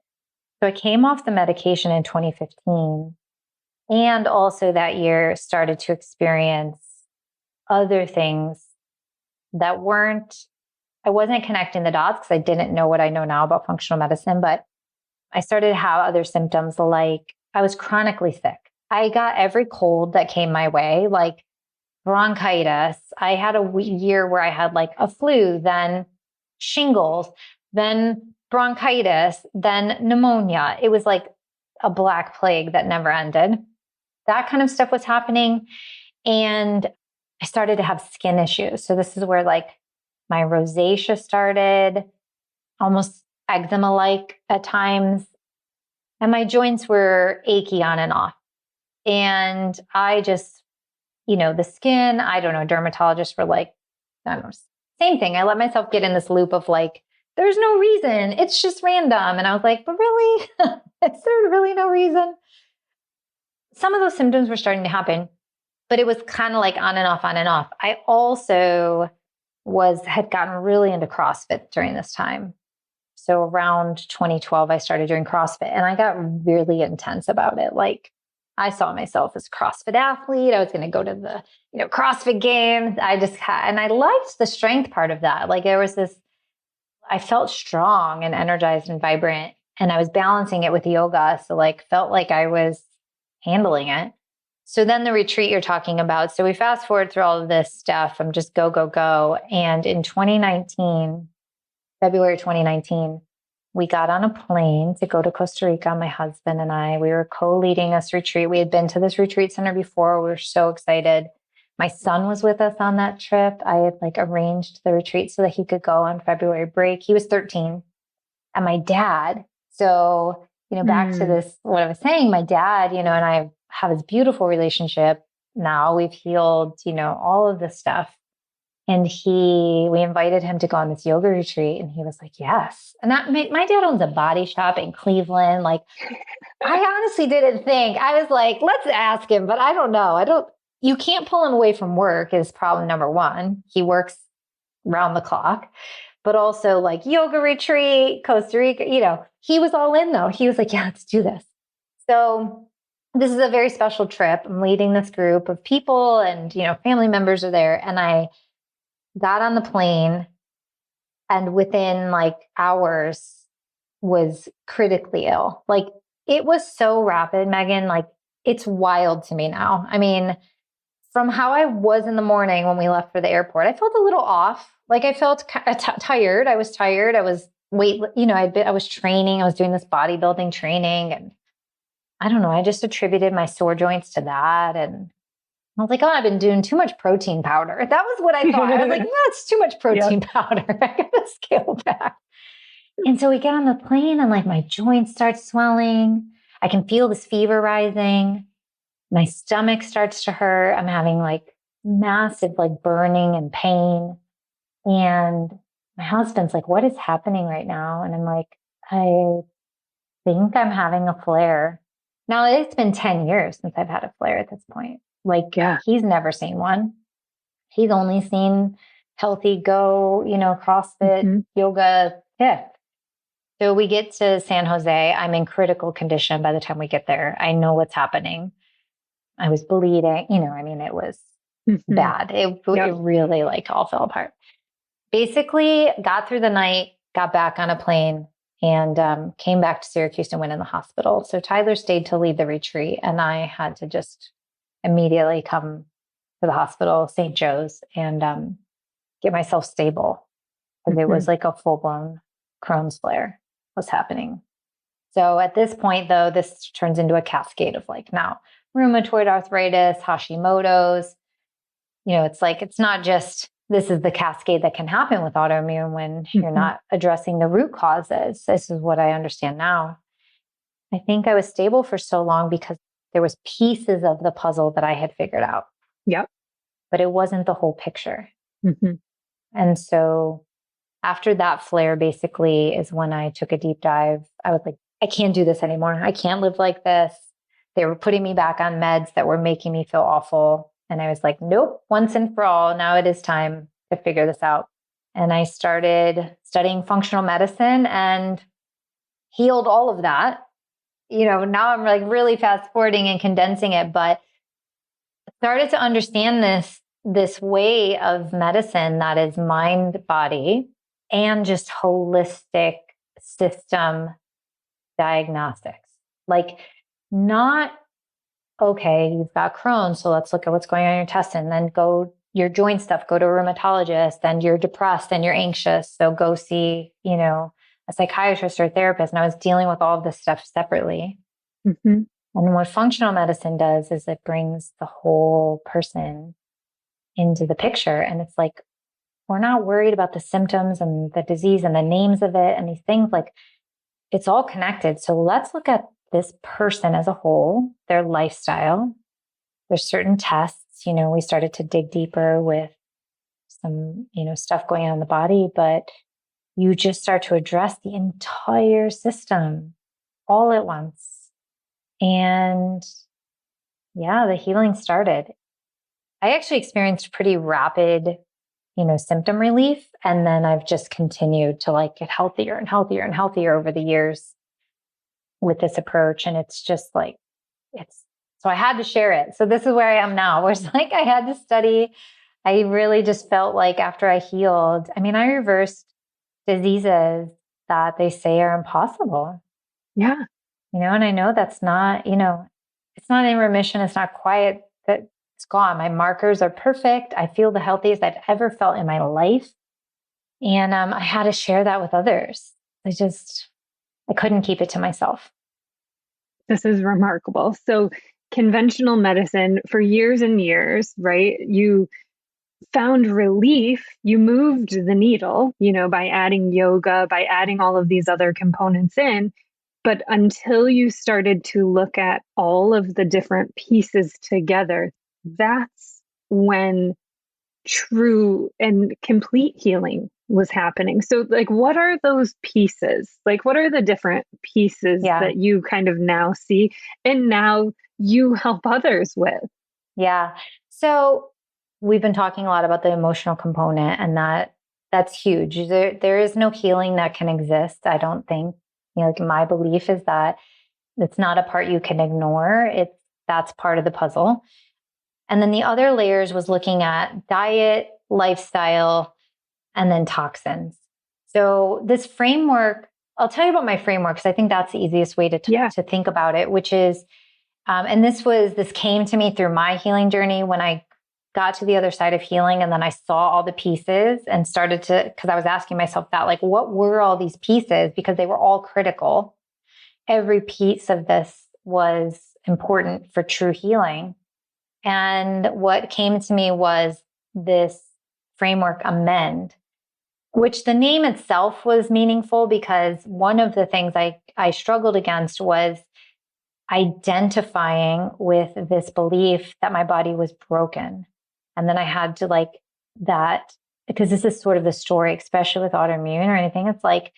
So I came off the medication in 2015, and also that year started to experience other things that I wasn't connecting the dots because I didn't know what I know now about functional medicine, but I started to have other symptoms like I was chronically sick. I got every cold that came my way, like bronchitis. I had a year where I had like a flu, then shingles, then bronchitis, then pneumonia. It was like a black plague that never ended. That kind of stuff was happening. And I started to have skin issues. So this is where like my rosacea started, almost eczema like at times. And my joints were achy on and off. And I just, the skin, I don't know, dermatologists were like, I don't know, same thing. I let myself get in this loop of like, there's no reason. It's just random. And I was like, but really? Is there really no reason? Some of those symptoms were starting to happen, but it was kind of like on and off, on and off. I also had gotten really into CrossFit during this time. So around 2012, I started doing CrossFit and I got really intense about it. Like I saw myself as a CrossFit athlete. I was going to go to the, CrossFit games. And I liked the strength part of that. Like there was I felt strong and energized and vibrant, and I was balancing it with yoga. So like felt like I was handling it. So then the retreat you're talking about. So we fast forward through all of this stuff. I'm just go, go, go. And in 2019, February 2019, we got on a plane to go to Costa Rica. My husband and I, we were co-leading this retreat. We had been to this retreat center before. We were so excited. My son was with us on that trip. I had like arranged the retreat so that he could go on February break. He was 13. And my dad, so, back to
Mm.
this, what I was saying, my dad, and I have this beautiful relationship now. We've healed, all of this stuff. And we invited him to go on this yoga retreat. And he was like, yes. And my dad owns a body shop in Cleveland. Like, I honestly didn't think, I was like, let's ask him, but I don't know. You can't pull him away from work is problem number one. He works round the clock, but also like yoga retreat, Costa Rica, he was all in though. He was like, yeah, let's do this. So this is a very special trip. I'm leading this group of people and, family members are there. And I got on the plane and within like hours was critically ill. Like It was so rapid, Megan. Like, it's wild to me now. I mean, from how I was in the morning when we left for the airport, I felt a little off. Like, I felt tired. I was tired. I was I was training. I was doing this bodybuilding training, and I don't know. I just attributed my sore joints to that, and I was like, oh, I've been doing too much protein powder. That was what I thought. I was like, no, it's too much protein powder. I gotta scale back. And so we get on the plane and like my joints start swelling. I can feel this fever rising. My stomach starts to hurt. I'm having like massive like burning and pain. And my husband's like, what is happening right now? And I'm like, I think I'm having a flare. Now it's been 10 years since I've had a flare at this point. Like, he's never seen one. He's only seen healthy go, CrossFit, yoga, HIIT. So we get to San Jose. I'm in critical condition by the time we get there. I know what's happening. I was bleeding, it was bad. It really like all fell apart. Basically got through the night, got back on a plane, and came back to Syracuse and went in the hospital. So Tyler stayed to lead the retreat, and I had to just immediately come to the hospital, St. Joe's, and get myself stable, because it was like a full-blown Crohn's flare was happening. So at this point, though, this turns into a cascade of like now rheumatoid arthritis, Hashimoto's. It's like, it's not just, this is the cascade that can happen with autoimmune when you're not addressing the root causes. This is what I understand now. I think I was stable for so long because there was pieces of the puzzle that I had figured out.
Yep.
But it wasn't the whole picture. And so after that flare, basically, is when I took a deep dive. I was like, I can't do this anymore. I can't live like this. They were putting me back on meds that were making me feel awful. And I was like, nope, once and for all, now it is time to figure this out. And I started studying functional medicine and healed all of that. Now I'm like really fast forwarding and condensing it, but started to understand this way of medicine that is mind, body, and just holistic system diagnostics. Like, not, okay, you've got Crohn, so let's look at what's going on in your intestine, then go your joint stuff, go to a rheumatologist, then you're depressed and you're anxious, so go see, a psychiatrist or a therapist. And I was dealing with all of this stuff separately. And what functional medicine does is it brings the whole person into the picture. And it's like, we're not worried about the symptoms and the disease and the names of it and these things. Like, it's all connected. So let's look at this person as a whole, their lifestyle. There's certain tests, we started to dig deeper with some, stuff going on in the body, but you just start to address the entire system all at once. And the healing started. I actually experienced pretty rapid, symptom relief. And then I've just continued to like get healthier and healthier and healthier over the years with this approach. And it's just like, so I had to share it. So this is where I am now, where it's like, I had to study. I really just felt like after I healed, I reversed diseases that they say are impossible.
Yeah.
And I know that's not, it's not in remission. It's not quiet. That it's gone. My markers are perfect. I feel the healthiest I've ever felt in my life. And I had to share that with others. I couldn't keep it to myself.
This is remarkable. So conventional medicine for years and years, right? You found relief. You moved the needle, by adding yoga, by adding all of these other components in. But until you started to look at all of the different pieces together, that's when true and complete healing was happening. So like, what are those pieces? Like, what are the different pieces that you kind of now see and now you help others with?
Yeah. So we've been talking a lot about the emotional component, and that's huge. There is no healing that can exist, I don't think. Like, my belief is that it's not a part you can ignore. That's part of the puzzle. And then the other layers was looking at diet, lifestyle, and then toxins. So this framework I'll tell you about my framework because I think that's the easiest way
Yeah.
to think about it, which is, and this came to me through my healing journey when I got to the other side of healing. And then I saw all the pieces and started to, because I was asking myself that, like, what were all these pieces? Because they were all critical. Every piece of this was important for true healing. And what came to me was this framework, amend, which the name itself was meaningful because one of the things I struggled against was identifying with this belief that my body was broken. And then I had to like that, because this is sort of the story, especially with autoimmune or anything. It's like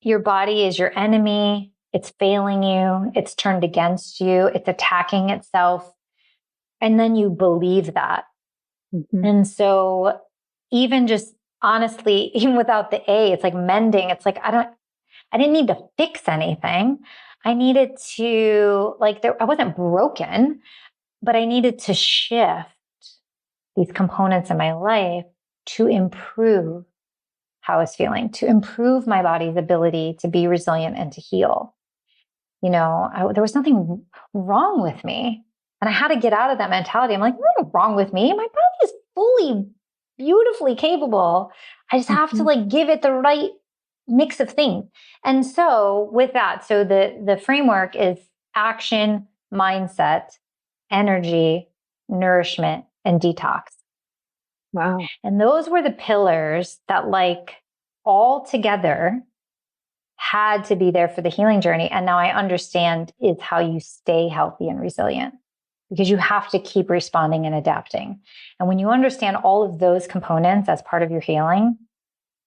your body is your enemy. It's failing you. It's turned against you. It's attacking itself. And then you believe that.
Mm-hmm.
And so even just honestly, even without the A, it's like mending. It's like, I didn't need to fix anything. I needed to, like, I wasn't broken, but I needed to shift these components in my life to improve how I was feeling, to improve my body's ability to be resilient and to heal. There was nothing wrong with me. And I had to get out of that mentality. I'm like, nothing wrong with me. My body is fully, beautifully capable. I just have to
Mm-hmm.
like give it the right mix of things. And so with that, so the framework is action, mindset, energy, nourishment, and detox.
Wow.
And those were the pillars that like all together had to be there for the healing journey. And now I understand is how you stay healthy and resilient because you have to keep responding and adapting. And when you understand all of those components as part of your healing,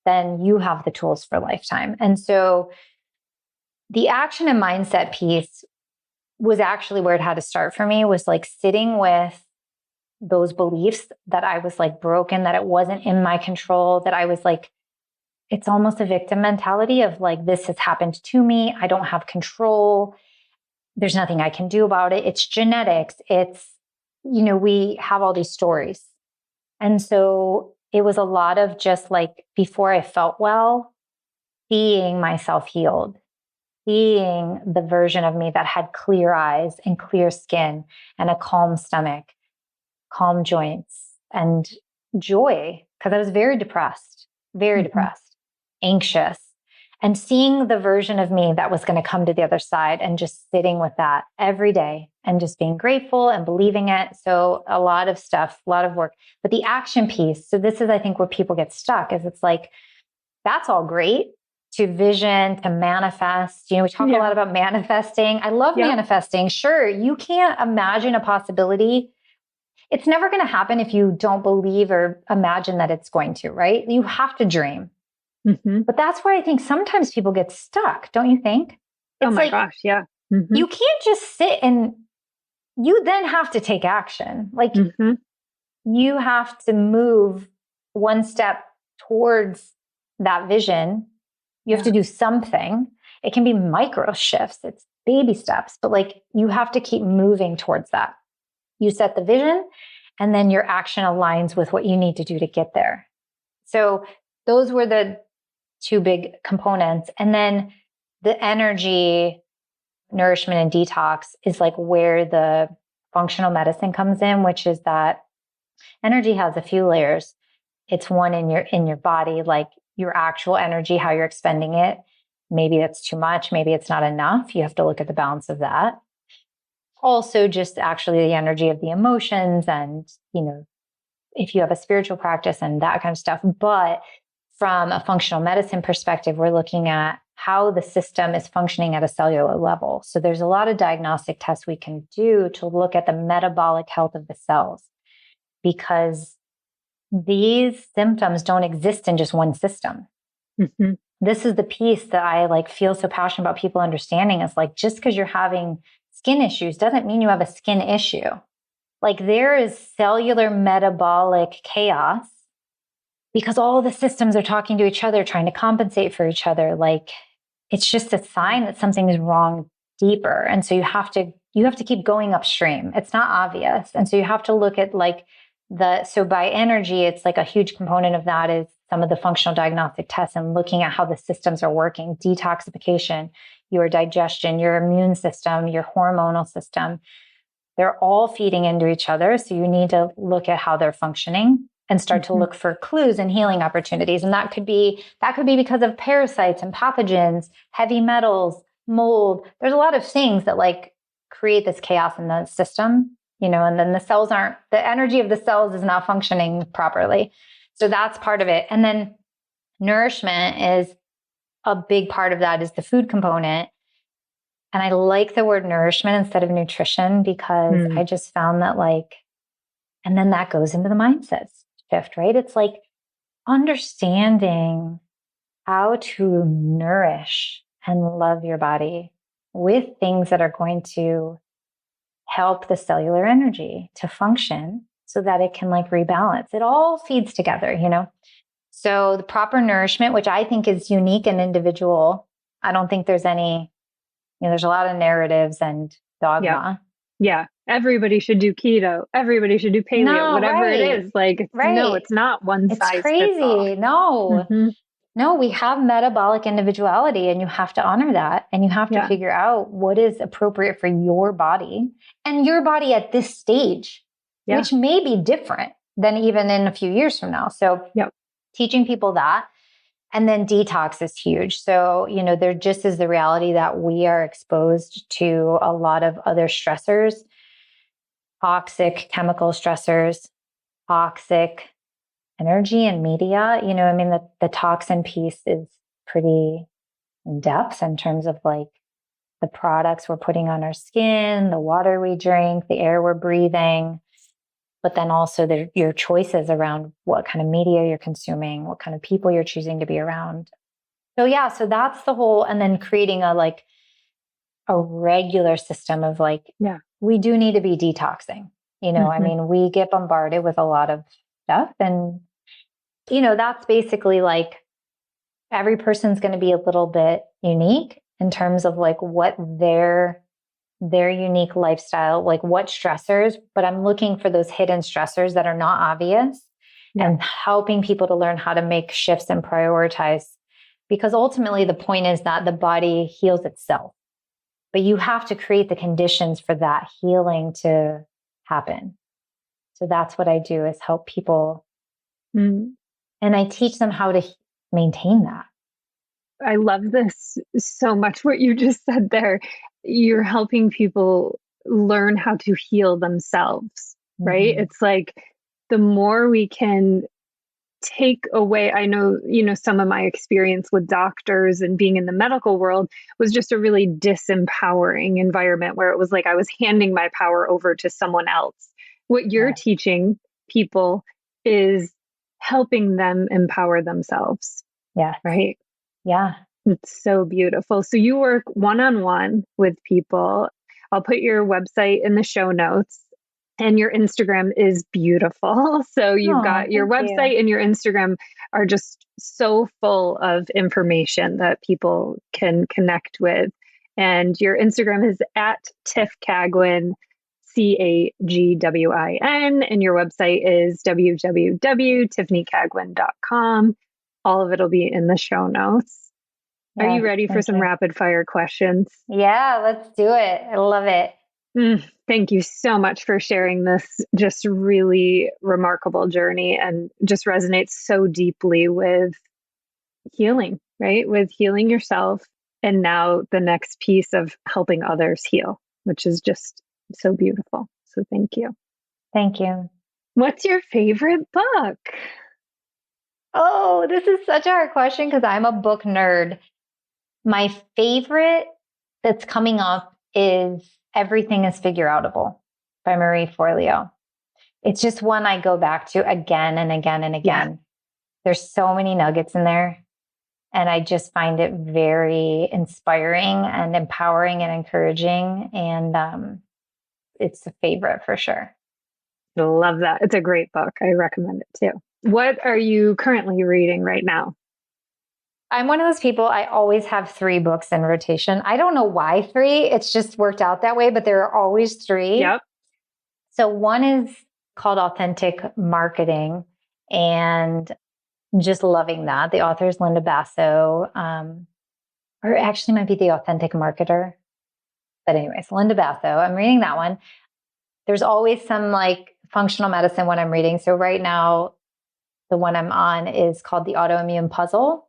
then you have the tools for a lifetime. And so the action and mindset piece was actually where it had to start for me, was like sitting with those beliefs that I was like broken, that it wasn't in my control, that I was like, it's almost a victim mentality of like, this has happened to me. I don't have control. There's nothing I can do about it. It's genetics. We have all these stories. And so it was a lot of just like, before I felt well, seeing myself healed, seeing the version of me that had clear eyes and clear skin and a calm stomach, calm joints, and joy, because I was very
Mm-hmm.
depressed, anxious, and seeing the version of me that was going to come to the other side and just sitting with that every day and just being grateful and believing it. So a lot of stuff, a lot of work, but the action piece. So this is, I think, where people get stuck is it's like, that's all great to vision, to manifest. We talk a
Yeah.
lot about manifesting. I love
Yep.
manifesting. Sure, you can't imagine a possibility. It's never going to happen if you don't believe or imagine that it's going to, right? You have to dream.
Mm-hmm.
But that's where I think sometimes people get stuck, don't you think?
Oh
It's
my
like
gosh. Yeah. Mm-hmm.
you can't just sit and you then have to take action. Like
Mm-hmm.
you have to move one step towards that vision. You have
Yeah.
to do something. It can be micro shifts, it's baby steps, but like you have to keep moving towards that. You set the vision and then your action aligns with what you need to do to get there. So those were the two big components. And then the energy, nourishment, and detox is like where the functional medicine comes in, which is that energy has a few layers. It's one in your body, like your actual energy, how you're expending it. Maybe that's too much, maybe it's not enough. You have to look at the balance of that. Also, just actually the energy of the emotions and, if you have a spiritual practice and that kind of stuff. But from a functional medicine perspective, we're looking at how the system is functioning at a cellular level. So there's a lot of diagnostic tests we can do to look at the metabolic health of the cells, because these symptoms don't exist in just one system.
Mm-hmm.
This is the piece that I like feel so passionate about people understanding, is like, just because you're having skin issues doesn't mean you have a skin issue. Like there is cellular metabolic chaos because all the systems are talking to each other, trying to compensate for each other. Like it's just a sign that something is wrong deeper. And so you have to keep going upstream. It's not obvious. And so you have to look at like So by energy, it's like a huge component of that is some of the functional diagnostic tests and looking at how the systems are working, detoxification, your digestion, your immune system, your hormonal system. They're all feeding into each other. So you need to look at how they're functioning and start to look for clues and healing opportunities. And that could be because of parasites and pathogens, heavy metals, mold. There's a lot of things that like create this chaos in the system, and then the energy of the cells is not functioning properly. So that's part of it. And then nourishment is a big part of that, is the food component. And I like the word nourishment instead of nutrition because I just found that and then that goes into the mindset shift, right? It's like understanding how to nourish and love your body with things that are going to help the cellular energy to function so that it can rebalance. It all feeds together, So the proper nourishment, which I think is unique and individual, I don't think there's any, there's a lot of narratives and dogma.
Yeah. Everybody should do keto. Everybody should do paleo, whatever it is. No, it's not one size fits all.
It's crazy. No. No, we have metabolic individuality and you have to honor that. And you have to figure out what is appropriate for your body and your body at this stage, which may be different than even in a few years from now. So teaching people that. And then detox is huge. So, there just is the reality that we are exposed to a lot of other stressors, toxic chemical stressors, toxic energy and media. The toxin piece is pretty in depth in terms of the products we're putting on our skin, the water we drink, the air we're breathing, but then also your choices around what kind of media you're consuming, what kind of people you're choosing to be around. So so that's the whole, and then creating a regular system of we do need to be detoxing. We get bombarded with a lot of stuff and, that's basically every person's going to be a little bit unique in terms of what their unique lifestyle, what stressors, but I'm looking for those hidden stressors that are not obvious and helping people to learn how to make shifts and prioritize, because ultimately the point is that the body heals itself, but you have to create the conditions for that healing to happen. So that's what I do, is help people. And I teach them how to maintain that.
I love this so much, what you just said there. You're helping people learn how to heal themselves, right? It's the more we can take away, I know, some of my experience with doctors and being in the medical world was just a really disempowering environment where it was I was handing my power over to someone else. What you're teaching people is helping them empower themselves.
Yeah.
Right.
Yeah.
It's so beautiful. So you work one-on-one with people. I'll put your website in the show notes, and your Instagram is beautiful. So you've got your website and your Instagram are just so full of information that people can connect with. And your Instagram is at Tiff Cagwin, Cagwin, and your website is www.tiffanykagwin.com. All of it will be in the show notes. Are you ready for some rapid fire questions?
Yeah, let's do it. I love it.
Thank you so much for sharing this just really remarkable journey, and just resonates so deeply with healing, right? With healing yourself. And now the next piece of helping others heal, which is just so beautiful. So thank you.
Thank you.
What's your favorite book?
Oh, this is such a hard question because I'm a book nerd. My favorite that's coming up is Everything is Figure Outable by Marie Forleo. It's just one I go back to again and again and again. Yeah. There's so many nuggets in there. And I just find it very inspiring and empowering and encouraging. And it's a favorite for sure.
I love that. It's a great book. I recommend it too. What are you currently reading right now?
I'm one of those people, I always have 3 books in rotation. I don't know why 3. It's just worked out that way, but there are always 3.
Yep.
So one is called Authentic Marketing, and just loving that. The author is Linda Basso, or actually might be The Authentic Marketer. But anyways, Linda Basso, I'm reading that one. There's always some like functional medicine one I'm reading. So right now, the one I'm on is called The Autoimmune Puzzle.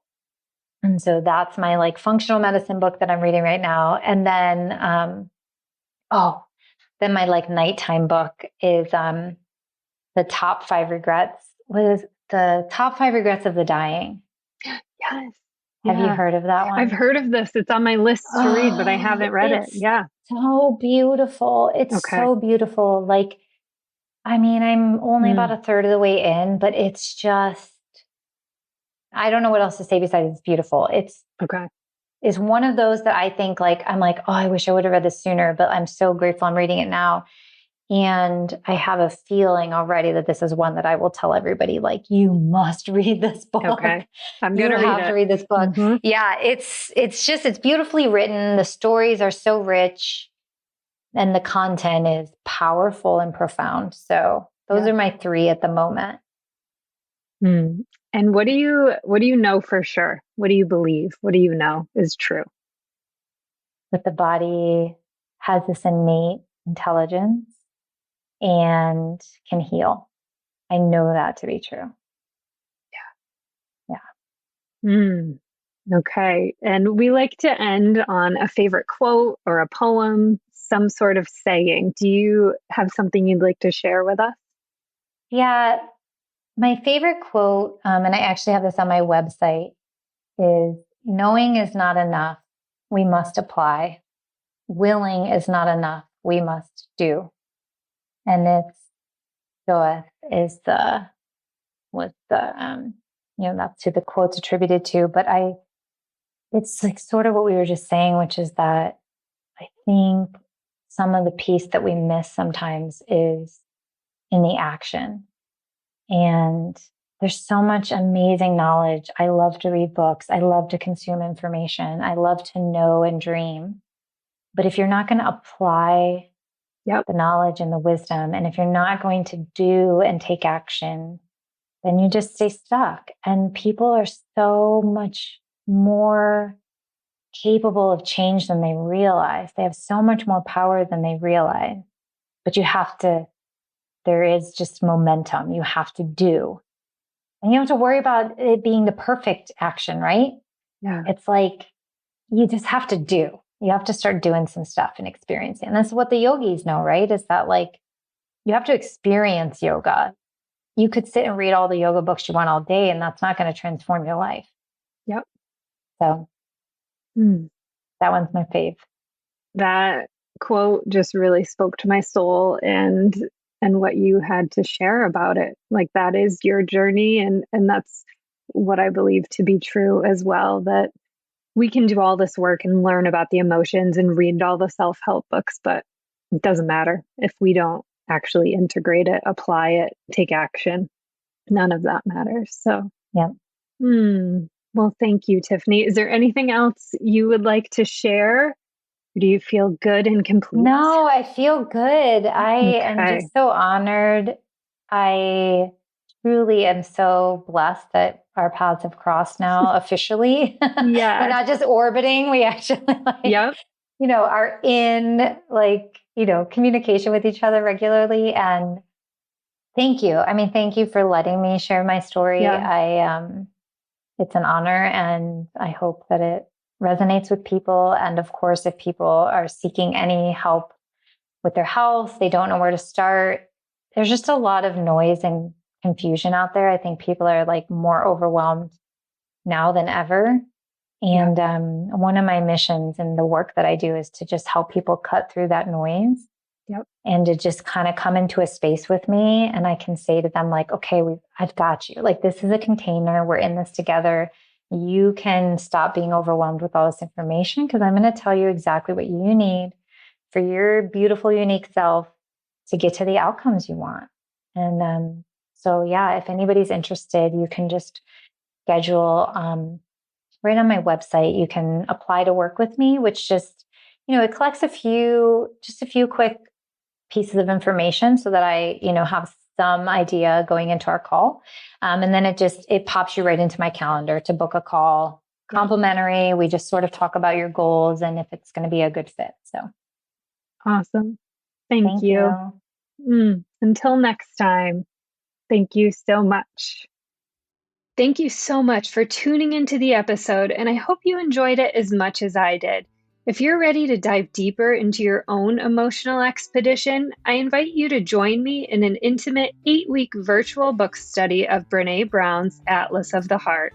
And so that's my like functional medicine book that I'm reading right now. And then, then my like nighttime book is The Top 5 Regrets. What is The Top 5 Regrets of the Dying?
Yes.
Have you
Yeah.
heard of that
I've
one?
heard of this. It's on my list to read, but I haven't read it.
It's
Yeah.
so beautiful. It's
Okay.
so beautiful. Like, I mean, I'm only about a third of the way in, but it's just, I don't know what else to say besides it's beautiful. It's one of those that I think like, I'm like, oh, I wish I would have read this sooner, but I'm so grateful I'm reading it now. And I have a feeling already that this is one that I will tell everybody, like, you must read this book.
Okay. I'm
You
going to read
have
it.
to read this book.
Mm-hmm.
Yeah, it's beautifully written. The stories are so rich and the content is powerful and profound. So those are my 3 at the moment.
Mm. And what do you know for sure? What do you believe? What do you know is true?
That the body has this innate intelligence and can heal. I know that to be true. Yeah.
Mm. Okay. And we like to end on a favorite quote or a poem, some sort of saying. Do you have something you'd like to share with us?
Yeah. My favorite quote, and I actually have this on my website, is knowing is not enough. We must apply. Willing is not enough. We must do. And it's Goethe is that's who the quote's attributed to. But it's like sort of what we were just saying, which is that I think some of the piece that we miss sometimes is in the action. And there's so much amazing knowledge. I love to read books. I love to consume information. I love to know and dream. But if you're not going to apply the knowledge and the wisdom, and if you're not going to do and take action, then you just stay stuck. And people are so much more capable of change than they realize. They have so much more power than they realize. But there is just momentum. You have to do. And you don't have to worry about it being the perfect action, right?
Yeah.
It's like you just have to do. You have to start doing some stuff and experiencing. And that's what the yogis know, right? Is that like you have to experience yoga. You could sit and read all the yoga books you want all day, and that's not going to transform your life.
Yep.
So that one's my fave.
That quote just really spoke to my soul and what you had to share about it. Like that is your journey and that's what I believe to be true as well, that we can do all this work and learn about the emotions and read all the self-help books, but it doesn't matter if we don't actually integrate it, apply it, take action. None of that matters. So,
yeah.
Well, thank you, Tiffany. Is there anything else you would like to share? Do you feel good and complete?
No, I feel good. I am just so honored. I truly am so blessed that our paths have crossed now officially.
Yeah.
We're not just orbiting. We actually are in communication with each other regularly. And thank you. I mean, thank you for letting me share my story. It's an honor, and I hope that it resonates with people. And of course, if people are seeking any help with their health, they don't know where to start. There's just a lot of noise and confusion out there. I think people are like more overwhelmed now than ever. And one of my missions and the work that I do is to just help people cut through that noise and to just kind of come into a space with me. And I can say to them like, okay, I've got you. Like, this is a container. We're in this together. You can stop being overwhelmed with all this information because I'm going to tell you exactly what you need for your beautiful, unique self to get to the outcomes you want. And if anybody's interested, you can just schedule right on my website. You can apply to work with me, which just, it collects a few quick pieces of information so that I, have some idea going into our call. And then it pops you right into my calendar to book a call. Complimentary. We just sort of talk about your goals and if it's going to be a good fit. So
Awesome. Thank
thank
you.
you.
Until next time, thank you so much. Thank you so much for tuning into the episode, and I hope you enjoyed it as much as I did. If you're ready to dive deeper into your own emotional expedition, I invite you to join me in an intimate 8-week virtual book study of Brené Brown's Atlas of the Heart.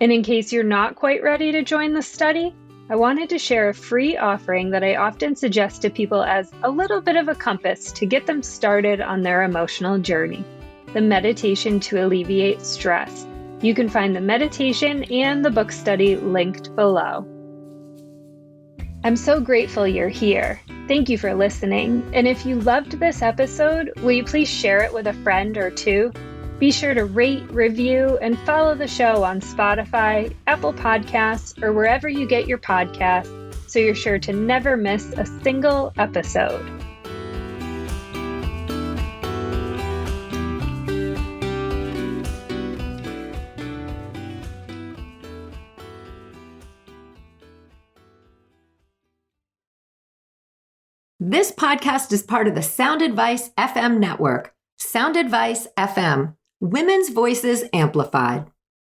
And in case you're not quite ready to join the study, I wanted to share a free offering that I often suggest to people as a little bit of a compass to get them started on their emotional journey: the meditation to alleviate stress. You can find the meditation and the book study linked below. I'm so grateful you're here. Thank you for listening. And if you loved this episode, will you please share it with a friend or two? Be sure to rate, review, and follow the show on Spotify, Apple Podcasts, or wherever you get your podcasts, so you're sure to never miss a single episode.
This podcast is part of the Sound Advice FM network. Sound Advice FM, women's voices amplified.